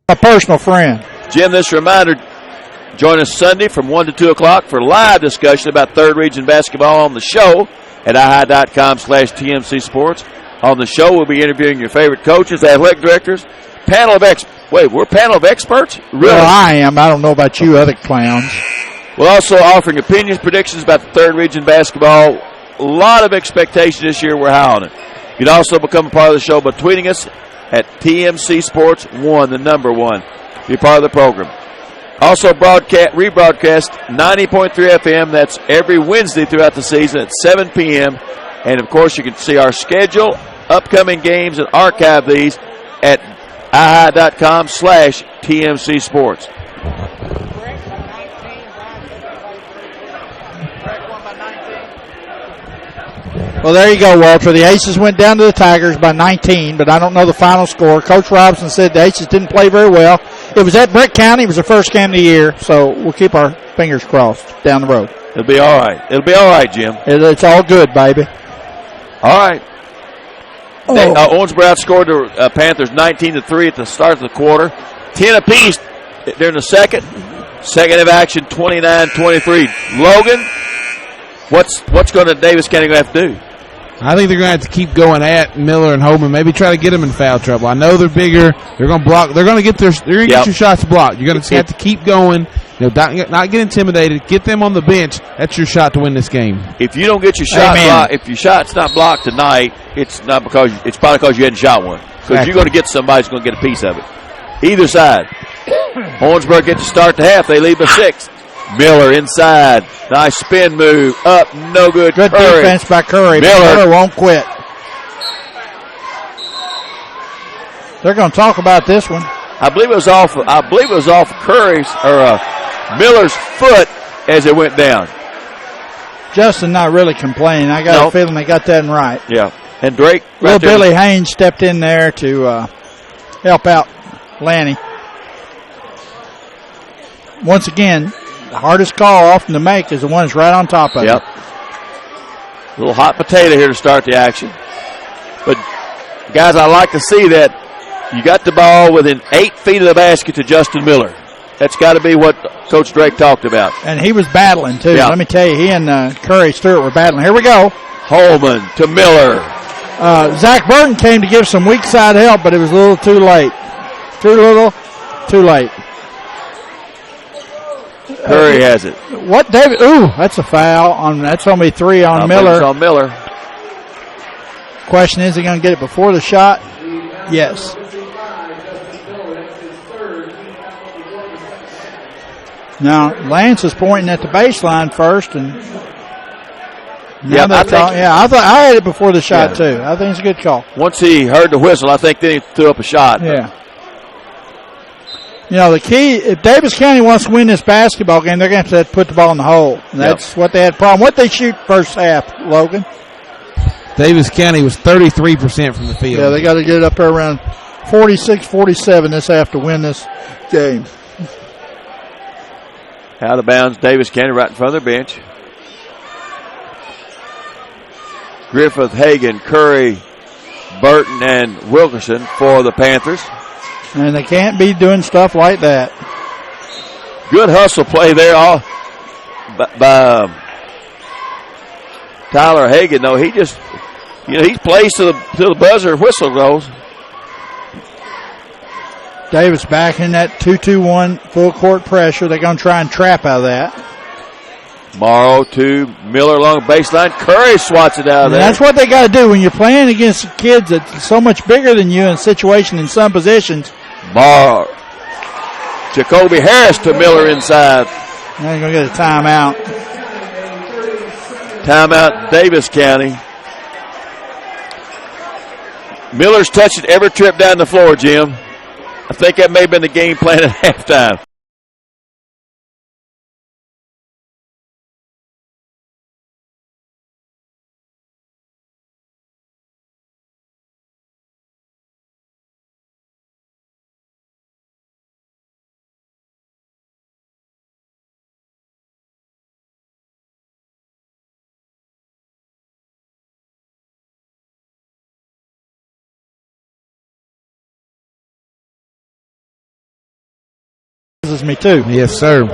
A personal friend. Jim, this reminder, join us Sunday from 1 to 2 o'clock for live discussion about Third Region basketball on the show at AHI.com/TMC Sports. On the show, we'll be interviewing your favorite coaches, athletic directors, panel of experts? Really? Well, I am. I don't know about you other clowns. We're also offering opinions, predictions about the Third Region basketball. A lot of expectation this year. We're high on it. You can also become a part of the show by tweeting us at TMC Sports 1, the number 1. Be part of the program. Also rebroadcast 90.3 FM. That's every Wednesday throughout the season at 7 p.m. And, of course, you can see our schedule, upcoming games, and archive these at AHI.com/TMC Sports. Well, there you go, Walter. The Aces went down to the Tigers by 19, but I don't know the final score. Coach Robinson said the Aces didn't play very well. It was at Brick County. It was the first game of the year, so we'll keep our fingers crossed down the road. It'll be all right. It'll be all right, Jim. It's all good, baby. All right. Owensboro outscored the Panthers 19-3 at the start of the quarter. 10 apiece during the second. Second of action, 29-23. Logan, what's going to Daviess County going to have to do? I think they're going to have to keep going at Miller and Holman. Maybe try to get them in foul trouble. I know they're bigger. They're going to block. They're going to get your shots blocked. You're going to have to keep going. Not get intimidated. Get them on the bench. That's your shot to win this game. If you don't get your shot blocked, if your shot's not blocked tonight, it's probably because you hadn't shot one. Because you're going to get somebody who's going to get a piece of it. Either side. Owensboro gets to start the half. They lead by 6. Miller inside. Nice spin move. Up. No good. Good Curry. defense by Curry. Miller won't quit. They're going to talk about this one. I believe it was off Curry's or Miller's foot as it went down. Justin not really complaining. I got a feeling they got that right. Yeah. And Drake. Little Billy Haynes stepped in there to help out Lanny. Once again, the hardest call often to make is the one that's right on top of it. Yep. A little hot potato here to start the action. But, guys, I like to see that you got the ball within 8 feet of the basket to Justin Miller. That's got to be what Coach Drake talked about. And he was battling, too. Yeah. Let me tell you, he and Curry Stewart were battling. Here we go. Holman to Miller. Zach Burton came to give some weak side help, but it was a little too late. Too little, too late. Curry has it. What, David? Ooh, that's a foul. That's only 3 on Miller. It's on Miller. Question is he going to get it before the shot? Yes. Now, Lance is pointing at the baseline first, and I thought I had it before the shot too. I think it's a good call. Once he heard the whistle, I think then he threw up a shot. Yeah. You know, the key, if Davis County wants to win this basketball game, they're going to have to put the ball in the hole. And that's what they had a problem. What they shoot first half, Logan? Davis County was 33% from the field. Yeah, they got to get it up there around 46-47 this half to win this game. Out of bounds, Davis County right in front of their bench. Griffith, Hagan, Curry, Burton, and Wilkerson for the Panthers. And they can't be doing stuff like that. Good hustle play there all by Tyler Hagan, though. He just, he plays to the buzzer whistle goes. Davis back in that 2-2-1 full court pressure. They're going to try and trap out of that. Morrow to Miller along the baseline. Curry swats it out of there. That's what they got to do when you're playing against kids that's so much bigger than you in a situation in some positions. Morrow. Jacoby Harris to Miller inside. Now you're going to get a timeout. Timeout, Davis County. Miller's touched it every trip down the floor, Jim. I think that may have been the game plan at halftime. Me too. Yes, sir.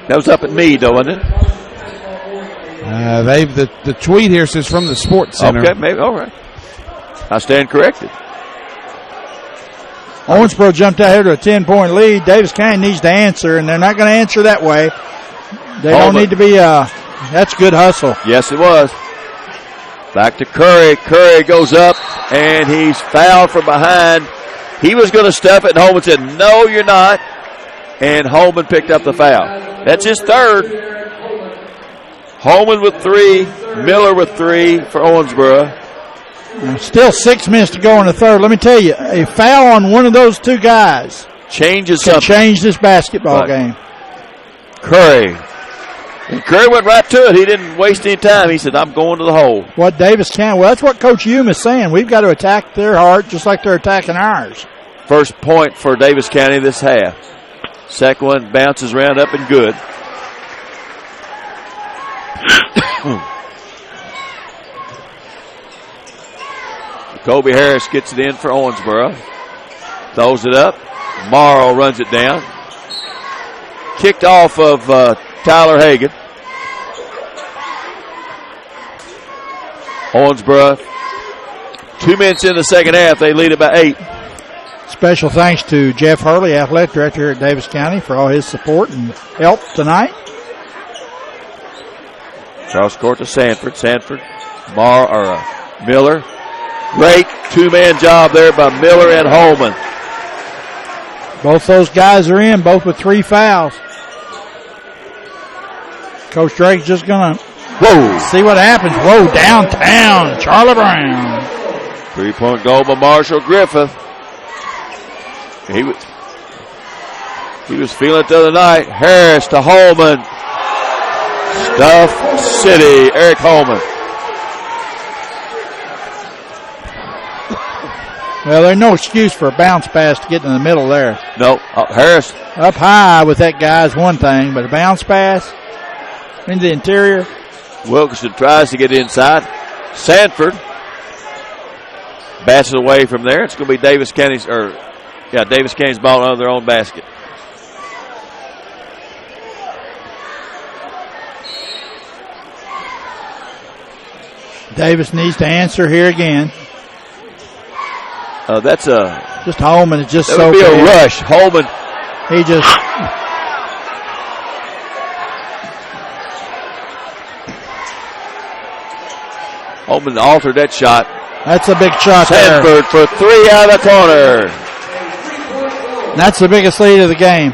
That was up at Meade, though, wasn't it? The tweet here says from the Sports Center. Okay, maybe. All right. I stand corrected. Owensboro jumped out here to a 10-point lead. Davis County needs to answer, and they're not going to answer that way. They don't need to be. That's good hustle. Yes, it was. Back to Curry. Curry goes up, and he's fouled from behind. He was going to stuff it, and Holman said, "No, you're not." And Holman picked up the foul. That's his third. Holman with 3, Miller with 3 for Owensboro. Still 6 minutes to go in the third. Let me tell you, a foul on one of those two guys changes can something. Change this basketball game. Curry. And Curry went right to it. He didn't waste any time. He said, "I'm going to the hole." What Davis County, well, that's what Coach Hume is saying. We've got to attack their heart just like they're attacking ours. First point for Davis County this half. Second one bounces around up and good. Kobe Harris gets it in for Owensboro. Throws it up. Morrow runs it down. Kicked off of Tyler Hagan. Owensboro, 2 minutes in the second half, they lead it by 8. Special thanks to Jeff Hurley, athletic director here at Davis County, for all his support and help tonight. Cross court to Sanford. Sanford, Miller. Great two-man job there by Miller and Holman. Both those guys are in, both with 3 fouls. Coach Drake's just going to see what happens. Whoa, downtown, Charlie Brown. 3-point goal by Marshall Griffith. He was feeling it the other night. Harris to Holman. Stuff City, Eric Holman. Well, there's no excuse for a bounce pass to get in the middle there. No, Harris. Up high with that guy's one thing, but a bounce pass in the interior. Wilkerson tries to get inside. Sanford bats it away from there. It's going to be Davis County's ball under their own basket. Davis needs to answer here again. That's just Holman is just that so would be bad. A rush. Holman. He just. Holman altered that shot. That's a big shot Sanford there. for 3 out of the corner. That's the biggest lead of the game.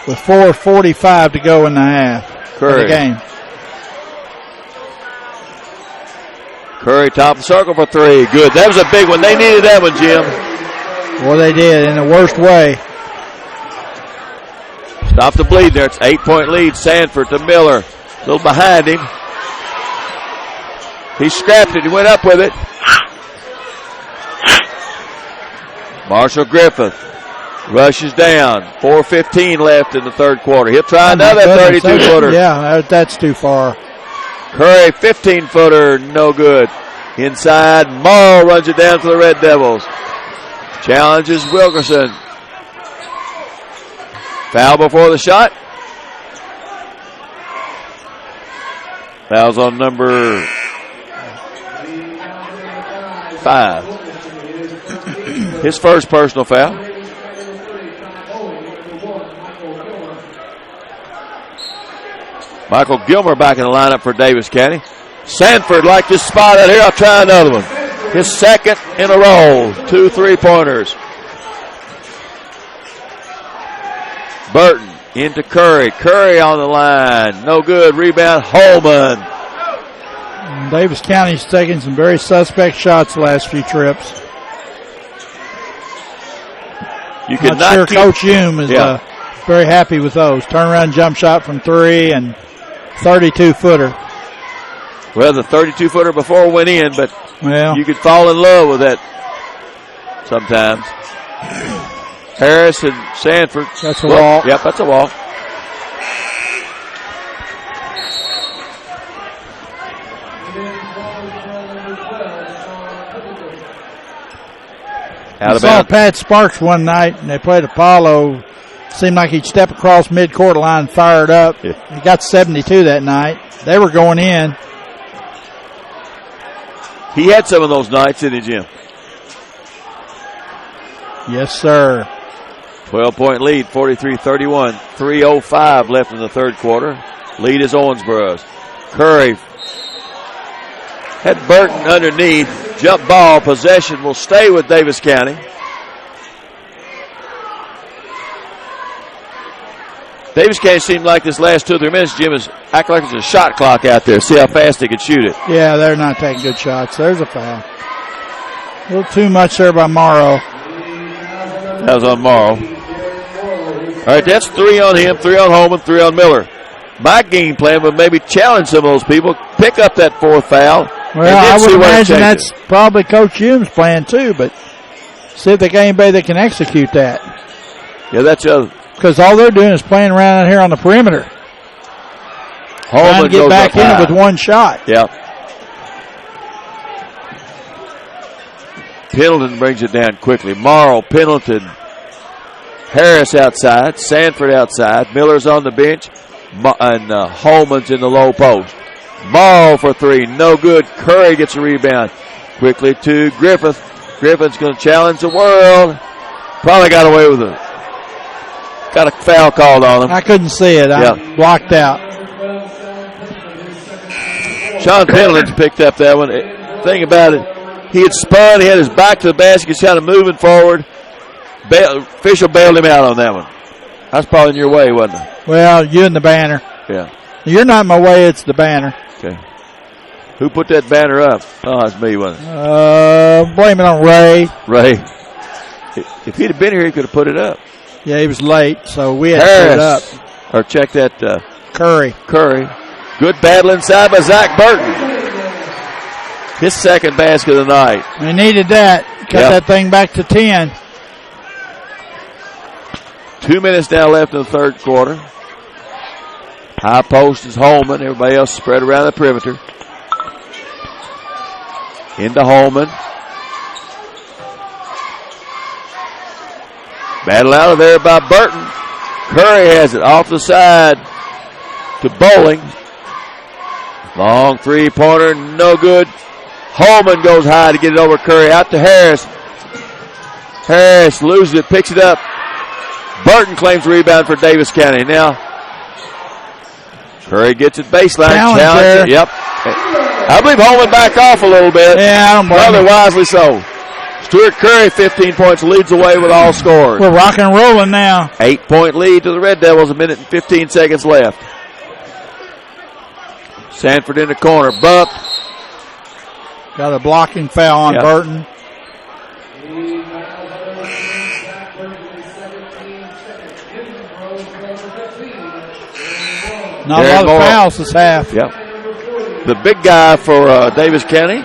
with 4:45 to go in the half. Curry. Of the game. Curry top of the circle for three. Good. That was a big one. They needed that one, Jim. Well, they did in the worst way. Stop the bleed there. It's 8-point lead. Sanford to Miller. A little behind him. He scrapped it. He went up with it. Marshall Griffith rushes down. 4:15 left in the third quarter. He'll try another 32-footer. Yeah, that's too far. Curry, 15-footer, no good. Inside, Morrow runs it down to the Red Devils. Challenges Wilkerson. Foul before the shot. Foul's on number 5. His first personal foul. Michael Gilmer back in the lineup for Davis County. Sanford liked this spot out here. I'll try another one. His second in a row. 2 3-pointers. Burton into Curry. Curry on the line. No good. Rebound, Holman. Davis County's taken some very suspect shots the last few trips. You could not sure Coach Hume is very happy with those. Turnaround jump shot from 3 and 32-footer. Well, the 32-footer before went in, but you could fall in love with that sometimes. Harris and Sanford. That's a wall. Yep, that's a wall. I saw Pat Sparks one night, and they played Apollo. Seemed like he'd step across midcourt line, fired up. Yeah. He got 72 that night. They were going in. He had some of those nights, didn't he, Jim? Yes, sir. 12-point lead, 43-31. 3:05 left in the third quarter. Lead is Owensboro's. Curry had Burton underneath. Jump ball. Possession will stay with Davis County. Davis County seemed like this last 2 or 3 minutes, Jim, is acting like there's a shot clock out there. See how fast they can shoot it. Yeah, they're not taking good shots. There's a foul. A little too much there by Morrow. That was on Morrow. All right, that's 3 on him, 3 on Holman, 3 on Miller. My game plan would maybe challenge some of those people, pick up that 4th foul. Well, I would imagine that's probably Coach Hume's plan too, but see if they got anybody that can execute that. Yeah, that's because all they're doing is playing around out here on the perimeter. Holman trying to get back in it with one shot. Yeah. Pendleton brings it down quickly. Morrow, Pendleton, Harris outside, Sanford outside, Miller's on the bench, and Holman's in the low post. Morrow for 3, no good. Curry gets a rebound. Quickly to Griffith. Griffith's going to challenge the world. Probably got away with it. Got a foul called on him. I couldn't see it. I blocked out. Sean Pendleton's picked up that one. Thing about it, he had spun. He had his back to the basket. He's kind of moving forward. Official bailed him out on that one. That's probably in your way, wasn't it? Well, you and the banner. Yeah. You're not in my way. It's the banner. Okay. Who put that banner up? Oh, it's me, wasn't it? Blame it on Ray. Ray. If he'd have been here, he could have put it up. Yeah, he was late, so we had to put it up. Or check that. Curry. Good battle inside by Zach Burton. His second basket of the night. We needed that. Cut that thing back to 10. 2 minutes now left in the third quarter. High post is Holman. Everybody else spread around the perimeter. Into Holman. Battle out of there by Burton. Curry has it off the side to Bowling. Long 3-pointer, no good. Holman goes high to get it over Curry. Out to Harris. Harris loses it, picks it up. Burton claims rebound for Davis County. Now, Curry gets it baseline. Challenge. Yep. I believe Holman backed off a little bit. Yeah, I don't blame him. Rather wisely so. Stuart Curry, 15 points, leads the way with all scores. We're rocking and rolling now. 8-point lead to the Red Devils, 1 minute and 15 seconds left. Sanford in the corner, bumped. Got a blocking foul on Burton. Not a lot of fouls this half. Yep. The big guy for Daviess County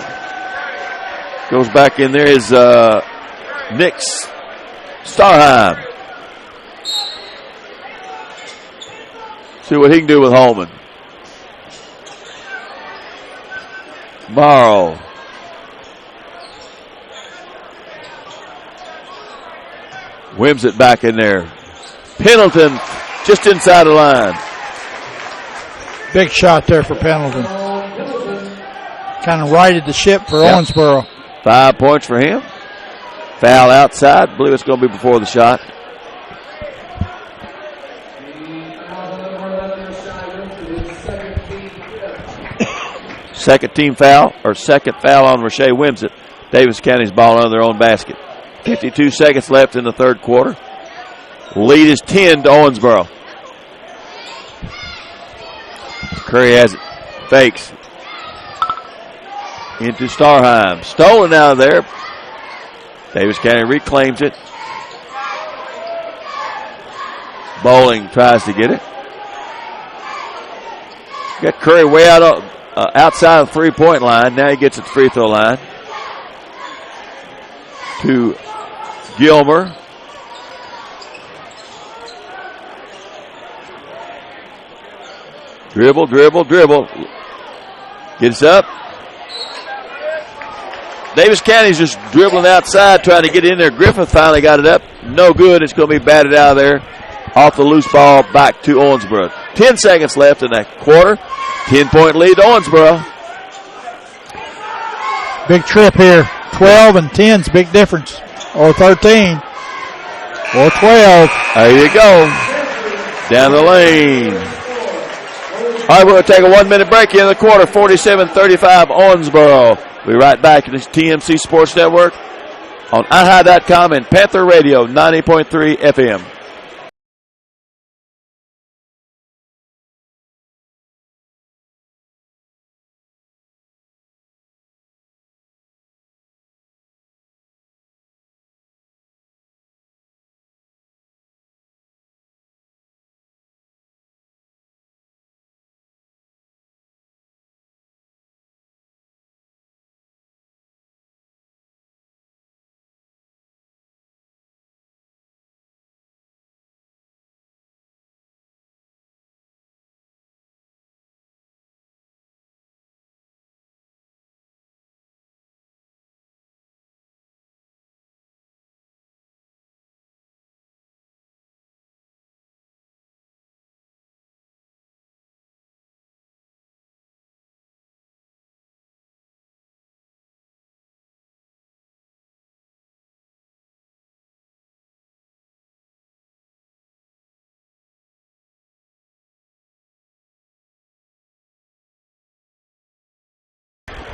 goes back in there is Nick Starheim. See what he can do with Holman. Morrow. Whims it back in there. Pendleton just inside the line. Big shot there for Pendleton. Kind of righted the ship for Owensboro. 5 points for him. Foul outside. I believe it's going to be before the shot. Second team foul, or second foul on Rashay Wimsett. Daviess County's ball under their own basket. 52 seconds left in the third quarter. Lead is 10 to Owensboro. Curry has it. Fakes. Into Starheim. Stolen out of there. Daviess County reclaims it. Bowling tries to get it. Got Curry way out outside of the three-point line. Now he gets at the free throw line. To Gilmer. Dribble, dribble, dribble. Gets up. Daviess County's just dribbling outside, trying to get in there. Griffith finally got it up. No good. It's going to be batted out of there. Off the loose ball, back to Owensboro. 10 seconds left in that quarter. 10-point lead to Owensboro. Big trip here. 12 and 10's big difference. Or 13. Or 12. There you go. Down the lane. All right, we're going to take a 1 minute break in the quarter. 47-35 Owensboro. We'll be right back to this TMC Sports Network on iHigh.com and Panther Radio 90.3 FM.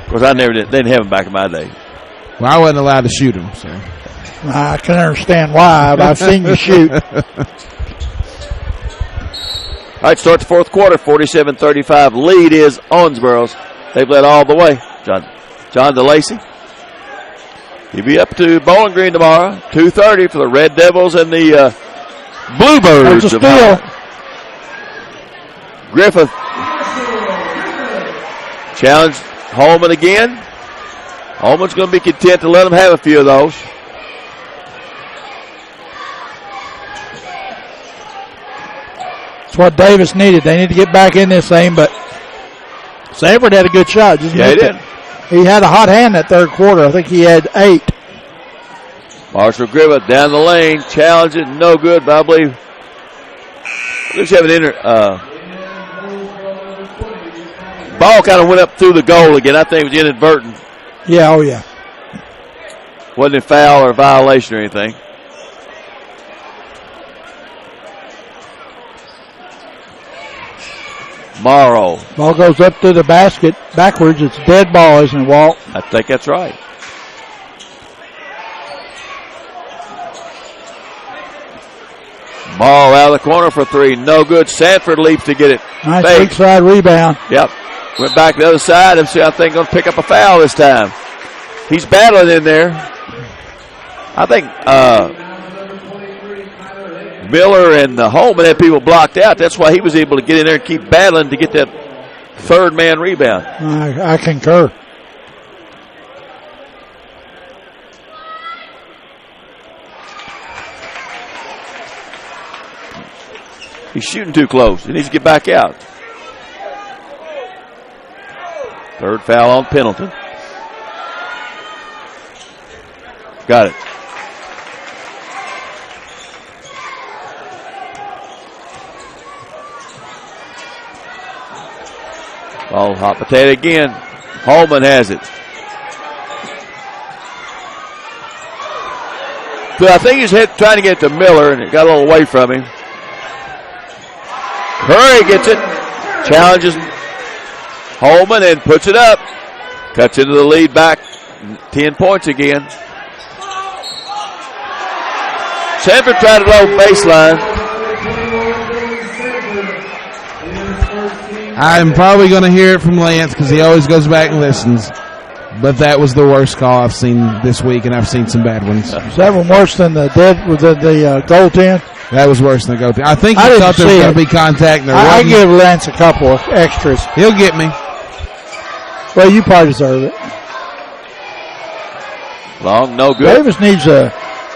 Of course, they didn't have him back in my day. Well, I wasn't allowed to shoot him, so. I can understand why, but I've seen you shoot. All right, start the fourth quarter. 47-35. Lead is Owensboro's. They've led all the way. John DeLacy. He'll be up to Bowling Green tomorrow. 2:30 for the Red Devils and the Bluebirds. Griffith challenged Holman again. Holman's going to be content to let him have a few of those. That's what Daviess needed. They need to get back in this thing, but Sanford had a good shot. Just he did. He had a hot hand that third quarter. I think he had 8. Marshall Griffith down the lane, challenge it, no good, but I believe let's have an ball kind of went up through the goal again. I think it was inadvertent. Yeah, oh yeah. Wasn't a foul or a violation or anything. Morrow. Ball goes up to the basket backwards. It's dead ball, isn't it, Walt? I think that's right. Ball out of the corner for three. No good. Sanford leaps to get it. Nice Fake. weak side rebound. Yep. Went back to the other side and see, I think, going to pick up a foul this time. He's battling in there. I think Miller and Holman had people blocked out. That's why he was able to get in there and keep battling to get that third man rebound. I concur. He's shooting too close. He needs to get back out. Third foul on Pendleton. Got it. Oh, hot potato again. Holman has it. So I think he's trying to get to Miller, and it got a little away from him. Curry gets it. Challenges Holman and puts it up. Cuts into the lead back. 10 points again. Sanford tried to low baseline. I'm probably going to hear it from Lance because he always goes back and listens. But that was the worst call I've seen this week, and I've seen some bad ones. Is that one worse than the goaltend? That was worse than the goaltend. I think he thought there was going to be contact. I give Lance a couple of extras. He'll get me. Well, you probably deserve it. Long, no good. Davis needs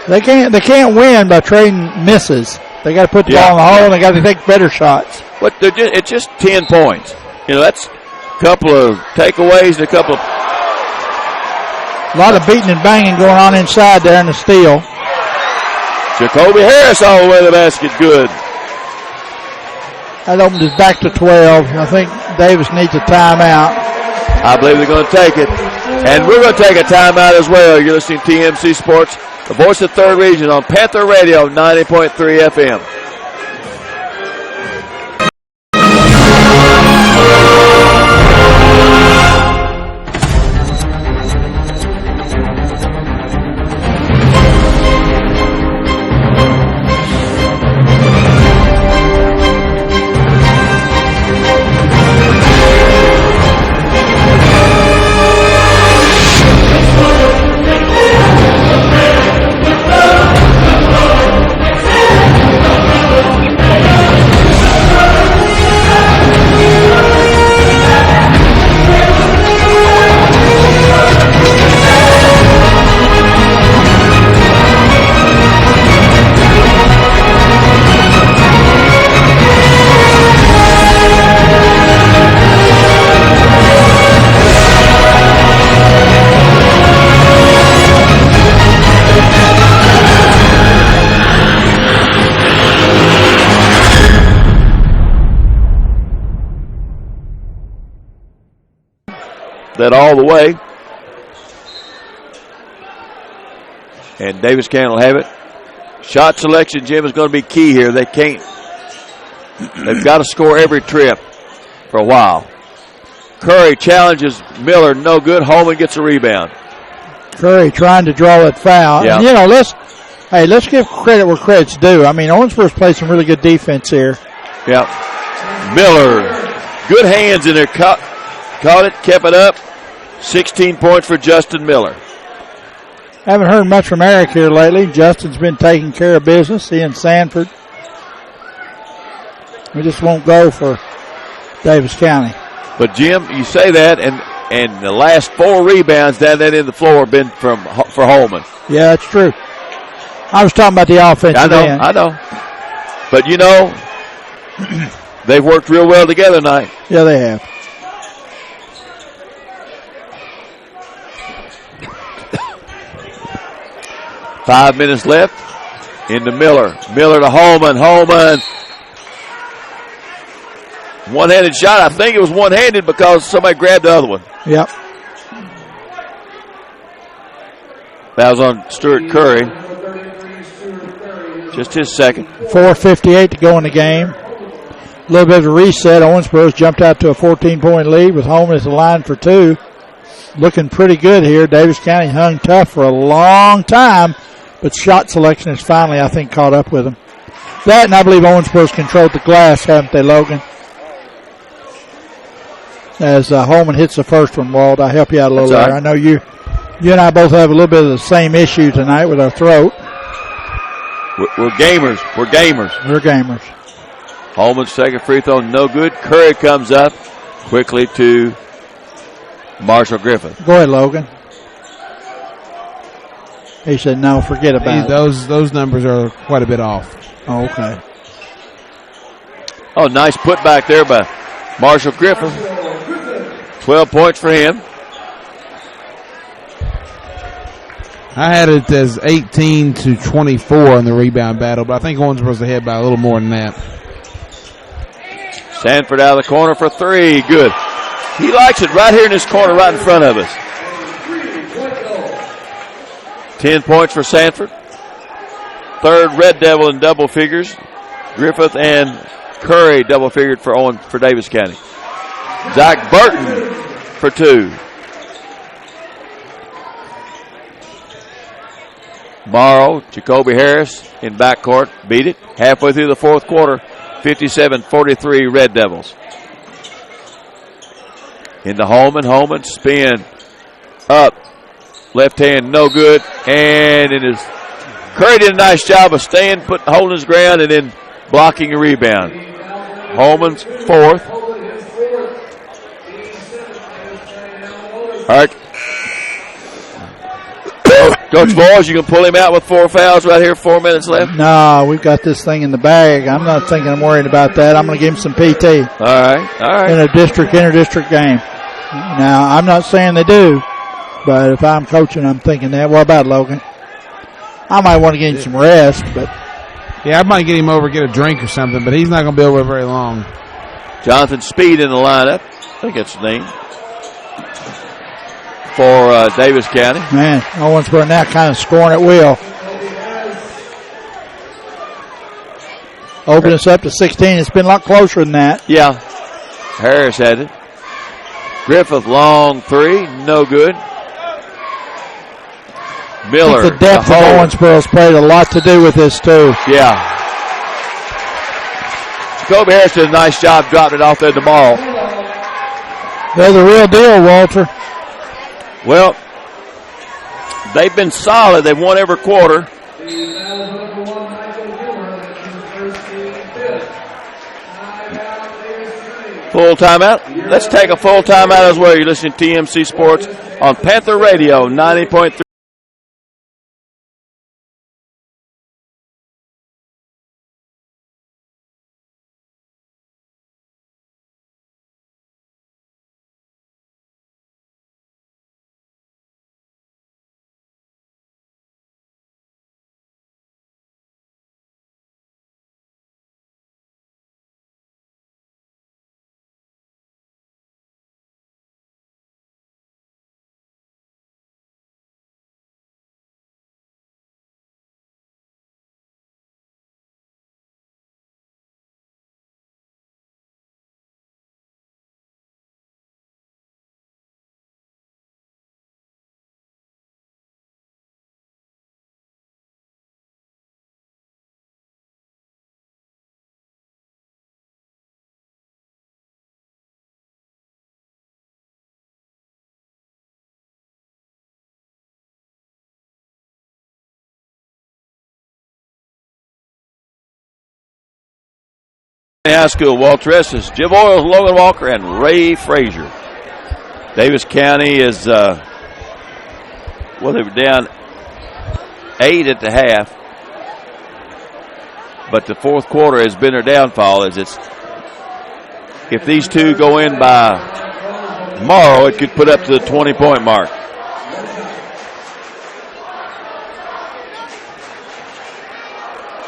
They can't win by trading misses. They got to put the ball in the hole, and they got to take better shots. But it's just 10 points. You know, that's a couple of takeaways and a couple of. A lot of beating and banging going on inside there in the steal. Jacoby Harris all the way to the basket. Good. That opened it back to 12. I think Davis needs a timeout. I believe they're going to take it. And we're going to take a timeout as well. You're listening to TMC Sports, the voice of the third region on Panther Radio 90.3 FM. That all the way. And Davis County will have it. Shot selection, Jim, is going to be key here. They've got to score every trip for a while. Curry challenges Miller, no good. Holman gets a rebound. Curry trying to draw that foul. Yeah. And, you know, let's give credit where credit's due. I mean, Owensboro's played some really good defense here. Yeah. Miller, good hands in there. Caught it, kept it up. 16 points for Justin Miller. Haven't heard much from Eric here lately. Justin's been taking care of business. He and Sanford. We just won't go for Davis County. But, Jim, you say that, and the last 4 rebounds down that in the floor have been for Holman. Yeah, that's true. I was talking about the offensive end. I know. But, you know, they've worked real well together tonight. Yeah, they have. Five minutes left. Into Miller. Miller to Holman. Holman. One-handed shot. I think it was one-handed because somebody grabbed the other one. Yep. That was on Stuart Curry. Just his second. 4:58 to go in the game. A little bit of a reset. Owensboro's jumped out to a 14-point lead with Holman as the line for 2. Looking pretty good here. Davis County hung tough for a long time, but shot selection has finally, I think, caught up with them. That, and I believe Owensboro's controlled the glass, haven't they, Logan? As Holman hits the first one, Walt, I'll help you out a little there. Right. I know you and I both have a little bit of the same issue tonight with our throat. We're gamers. We're gamers. Holman's second free throw, no good. Curry comes up quickly to Marshall Griffith. Go ahead, Logan. He said, no, forget about it. Those numbers are quite a bit off. Oh, okay. Oh, nice putback there by Marshall Griffith. 12 points for him. I had it as 18-24 in the rebound battle, but I think Owensboro's ahead by a little more than that. Sanford out of the corner for three. Good. He likes it right here in this corner right in front of us. 10 points for Sanford. Third Red Devil in double figures. Griffith and Curry double figured for Daviess County. Zach Burton for two. Morrow, Jacoby Harris in backcourt. Beat it. Halfway through the fourth quarter. 57-43 Red Devils. Into Holman. Holman spin up. Left hand, no good. And it is Curry did a nice job of holding his ground, and then blocking a rebound. Holman's fourth. All right. Coach Boyles, you can pull him out with 4 fouls right here, 4 minutes left? No, we've got this thing in the bag. I'm not thinking I'm worried about that. I'm going to give him some PT. All right. In a inter-district game. Now, I'm not saying they do, but if I'm coaching, I'm thinking that. What about Logan? I might want to give him some rest, but. Yeah, I might get him over, get a drink or something, but he's not going to be over very long. Jonathan Speed in the lineup. I think that's the name. For Daviess County. Man, Owensboro now kind of scoring at will. Open us up to 16. It's been a lot closer than that. Yeah. Harris had it. Griffith, long three. No good. Miller. I think the depth of Owensboro's played a lot to do with this, too. Yeah. Jacoby Harris did a nice job dropping it off there tomorrow. They're the real deal, Walter. Well, they've been solid. They've won every quarter. Full timeout. Let's take a full timeout as well. You're listening to TMC Sports on Panther Radio 90.3. High School, Walter Estes, Jim Oils, Logan Walker, and Ray Frazier. Daviess County is, they were down 8 at the half, but the fourth quarter has been their downfall. If these two go in by tomorrow, it could put up to the 20-point mark.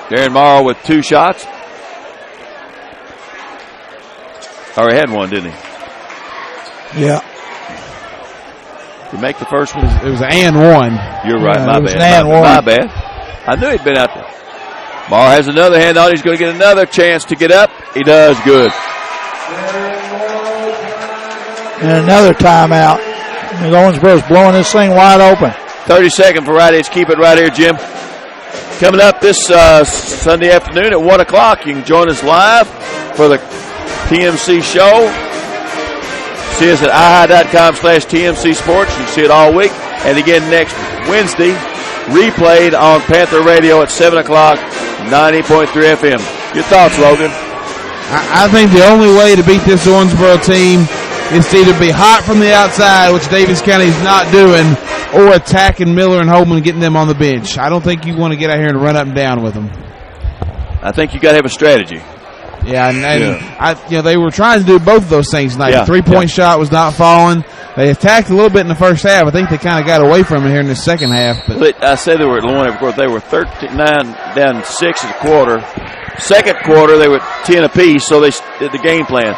Darren Morrow with 2 shots. Or he had one, didn't he? Yeah. Did he make the first one? It was an one. You're right, yeah, my bad. My bad. I knew he'd been out there. Morrow has another hand on. He's going to get another chance to get up. He does good. And another timeout. Owensboro's blowing this thing wide open. 30-second for right. Keep it right here, Jim. Coming up this Sunday afternoon at 1 o'clock, you can join us live for the TMC show. See us at iHigh.com/TMC Sports. You can see it all week. And again next Wednesday, replayed on Panther Radio at 7 o'clock, 90.3 FM. Your thoughts, Logan? I think the only way to beat this Owensboro team is to either be hot from the outside, which Daviess County is not doing, or attacking Miller and Holman and getting them on the bench. I don't think you want to get out here and run up and down with them. I think you got to have a strategy. Yeah, they were trying to do both of those things tonight. The three-point shot was not falling. They attacked a little bit in the first half. I think they kind of got away from it here in the second half. But I said they were at one. Of course, they were 39 down 6 at the quarter. Second quarter, they were 10 apiece, so they did the game plan.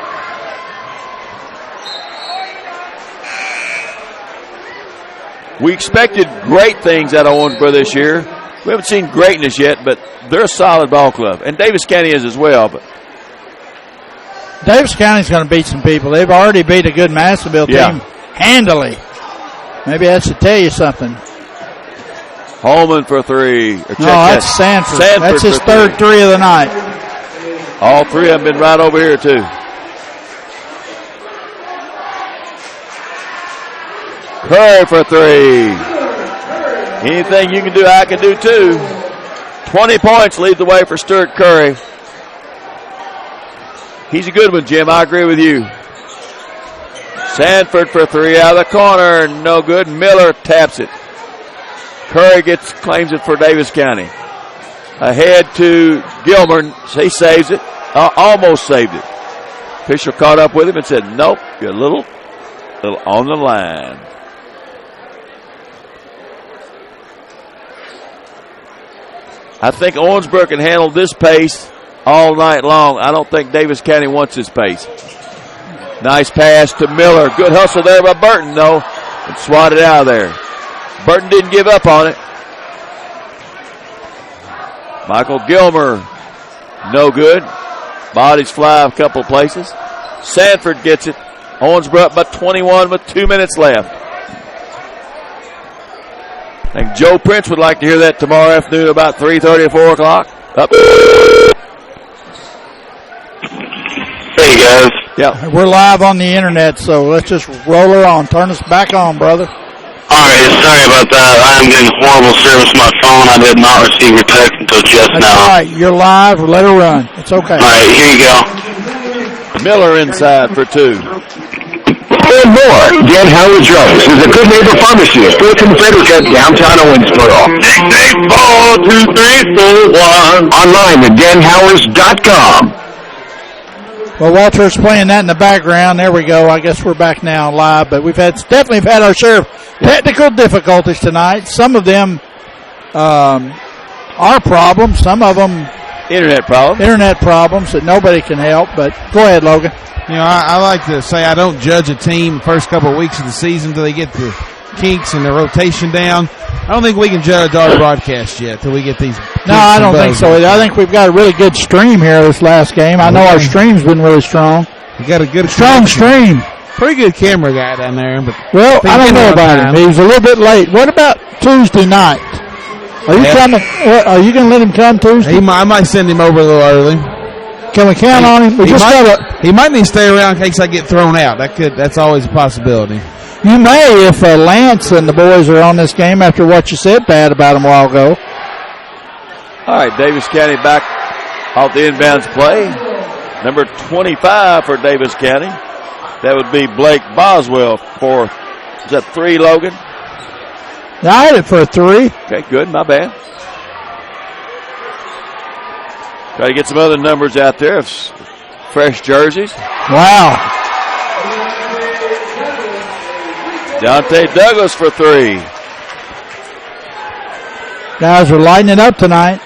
We expected great things out of Owensboro this year. We haven't seen greatness yet, but they're a solid ball club. And Daviess County is as well. But Daviess County's going to beat some people. They've already beat a good Madisonville team handily. Maybe that should tell you something. Holman for 3. No, that's Sanford. That's his third 3 of the night. All 3 have been right over here, too. Curry for 3. Anything you can do, I can do, too. 20 points lead the way for Stuart Curry. He's a good one, Jim. I agree with you. Sanford for 3 out of the corner. No good. Miller taps it. Curry claims it for Daviess County. Ahead to Gilmer. He saves it. Almost saved it. Official caught up with him and said, nope, you're a little on the line. I think Owensboro can handle this pace all night long. I don't think Daviess County wants this pace. Nice pass to Miller. Good hustle there by Burton, though, and swatted out of there. Burton didn't give up on it. Michael Gilmer, no good. Bodies fly a couple places. Sanford gets it. Owensboro up by 21 with 2 minutes left. I think Joe Prince would like to hear that tomorrow afternoon about 3:30 or 4 o'clock. Up. Hey, guys. Yeah. We're live on the internet, so let's just roll her on. Turn us back on, brother. All right, sorry about that. I'm getting horrible service on my phone. I did not receive your text until just That's now. all right. You're live. Let her run. It's okay. All right, here you go. Miller inside for 2. And more, Dan Howard Drugs is a good neighbor pharmacy at 4th and Frederick, downtown Owensboro. 684-2341. Online at danhowards.com. Well, Walter's playing that in the background. There we go. I guess we're back now live, but we've definitely had our share of technical difficulties tonight. Some of them are problems. Some of them internet problems that nobody can help. But go ahead, Logan. You know, I like to say I don't judge a team first couple of weeks of the season until they get the kinks and the rotation down. I don't think we can judge our broadcast yet until we get these. No, I don't think so. I think we've got a really good stream here this last game. I know our stream's been really strong. We got a good strong stream. Pretty good camera guy down there. But well, I don't know about him. He was a little bit late. What about Tuesday night? Are you coming? Are you going to let him come Tuesday? I might send him over a little early. Can we count on him? He might need to stay around in case I get thrown out. That's always a possibility. You may if Lance and the boys are on this game after what you said bad about them a while ago. All right, Daviess County back off the inbounds play. Number 25 for Daviess County. That would be Blake Boswell for, is that 3, Logan? I had it for a 3. Okay, good. My bad. Try to get some other numbers out there. Fresh jerseys. Wow. Dante Douglas for 3. Guys are lighting it up tonight.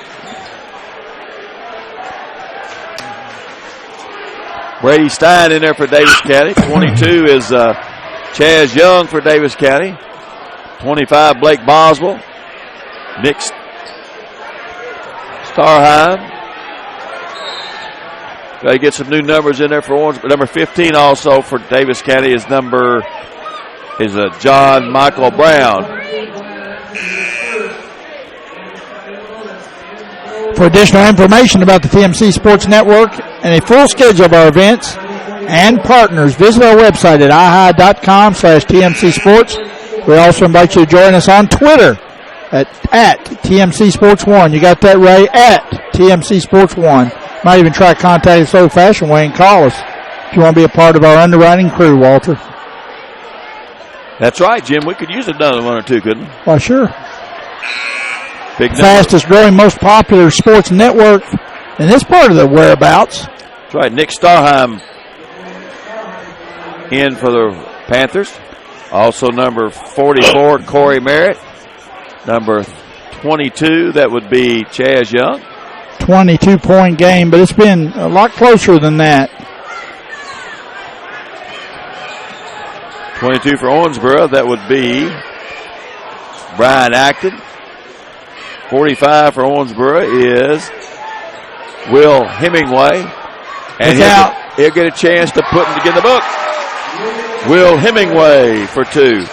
Brady Stein in there for Daviess County. 22 is Chaz Young for Daviess County. 25, Blake Boswell. Nick Starheim. Got to get some new numbers in there for Orange. But number 15 also for Daviess County is John Michael Brown. For additional information about the TMC Sports Network and a full schedule of our events and partners, visit our website at ihi.com/TMC Sports. We also invite you to join us on Twitter at TMC Sports 1. You got that right, at TMC Sports 1. Might even try to contact us old-fashioned way and call us if you want to be a part of our underwriting crew, Walter. That's right, Jim. We could use another one or two, couldn't we? Well, sure. Big number. Fastest growing, most popular sports network in this part of the whereabouts. That's right. Nick Starheim in for the Panthers. Also number 44, Corey Merritt. Number 22, that would be Chaz Young. 22-point game, but it's been a lot closer than that. 22 for Owensboro, that would be Brian Acton. 45 for Owensboro is Will Hemingway. And he'll get a chance to put him to get in the book. Will Hemingway for 2.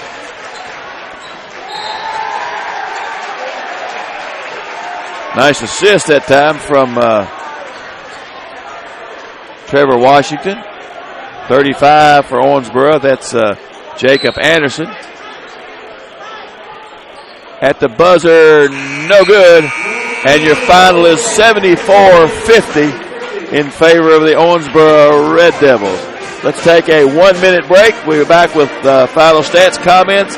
Nice assist that time from Trevor Washington. 35 for Owensboro. That's Jacob Anderson. At the buzzer, no good. And your final is 74-50 in favor of the Owensboro Red Devils. Let's take a 1-minute break. We'll be back with final stats, comments,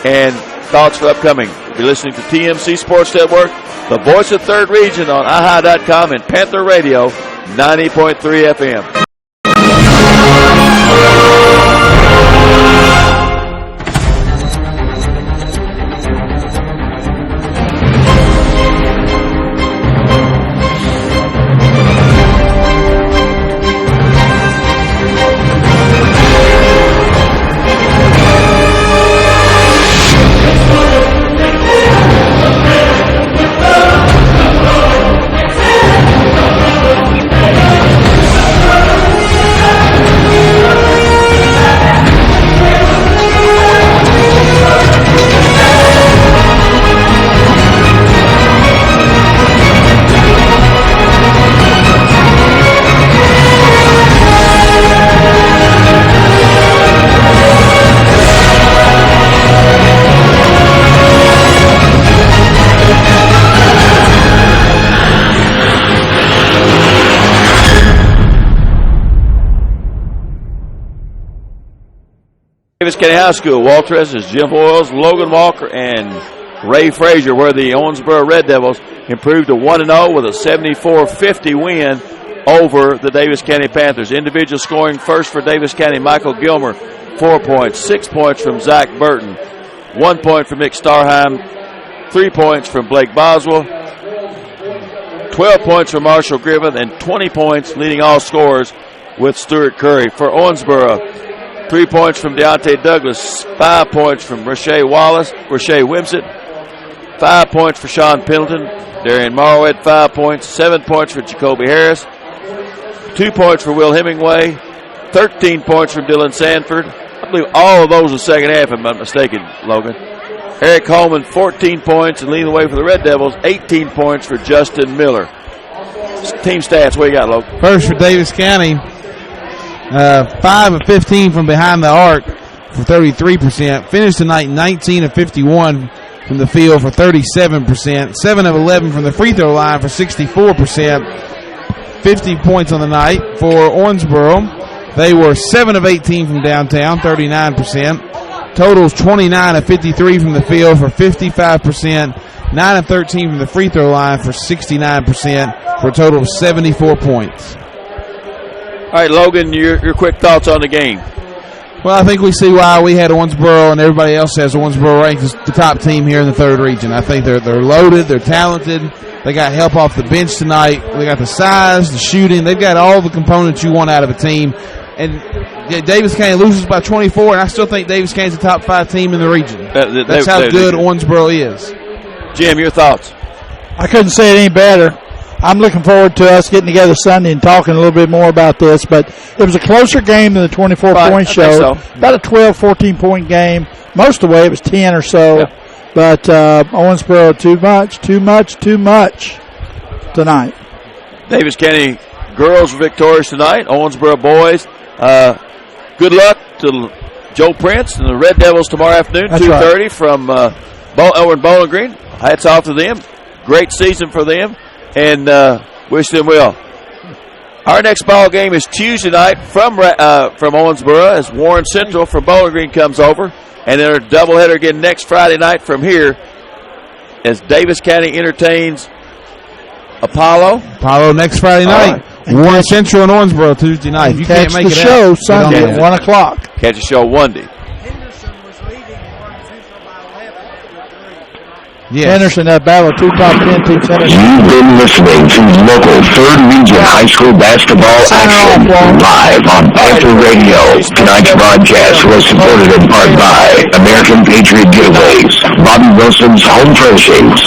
and thoughts for upcoming. You're listening to TMC Sports Network, the voice of Third Region on iHi.com and Panther Radio, 90.3 FM. Daviess County High School. Waltrez is Jim Boyles, Logan Walker, and Ray Frazier, where the Owensboro Red Devils improved to 1-0 with a 74-50 win over the Daviess County Panthers. Individual scoring first for Daviess County, Michael Gilmer, 4 points. 6 points from Zach Burton. 1 point from Nick Starheim. 3 points from Blake Boswell. 12 points from Marshall Griffith, and 20 points leading all scorers with Stuart Curry. For Owensboro, 3 points from Deontay Douglas, 5 points from Rashay Wimsett, 5 points for Sean Pendleton. Darian Morrow had 5 points, 7 points for Jacoby Harris, 2 points for Will Hemingway, 13 points from Dylan Sanford. I believe all of those in the second half, if I'm not mistaken, Logan. Eric Coleman, 14 points, and leading the way for the Red Devils, 18 points for Justin Miller. Team stats, what you got, Logan? First for Daviess County. 5 of 15 from behind the arc for 33%. Finished tonight 19 of 51 from the field for 37%. 7 of 11 from the free throw line for 64%. 50 points on the night for Owensboro. They were 7 of 18 from downtown, 39%. Totals 29 of 53 from the field for 55%. 9 of 13 from the free throw line for 69%, for a total of 74 points. All right, Logan, your quick thoughts on the game. Well, I think we see why we had Owensboro and everybody else has Owensboro ranked as the top team here in the third region. I think they're loaded, they're talented, they got help off the bench tonight, they got the size, the shooting, they've got all the components you want out of a team. And Daviess County loses by 24, and I still think Daviess County's the top 5 team in the region. That's how good Owensboro is. Jim, your thoughts? I couldn't say it any better. I'm looking forward to us getting together Sunday and talking a little bit more about this, but it was a closer game than the 24-point show. So. About a 12, 14-point game. Most of the way it was 10 or so. Yeah. But Owensboro, too much. tonight. Daviess County girls are victorious tonight. Owensboro boys, good luck to Joe Prince and the Red Devils tomorrow afternoon, 2:30 from over in Bowling Green. Hats off to them. Great season for them, and wish them well. Our next ball game is Tuesday night from Owensboro as Warren Central from Bowling Green comes over, and then a doubleheader again next Friday night from here as Daviess County entertains Apollo. Apollo next Friday night. Warren Central and Owensboro Tuesday night. If you can't make the it show out, Sunday at 1 o'clock. Catch the show Monday. Yes. Henderson, that battle of two top 10 teams. You've been listening to local 3rd Region High School basketball action live on Panther Radio. Tonight's broadcast was supported in part by American Patriot Giveaways, Bobby Wilson's Home Furnishings,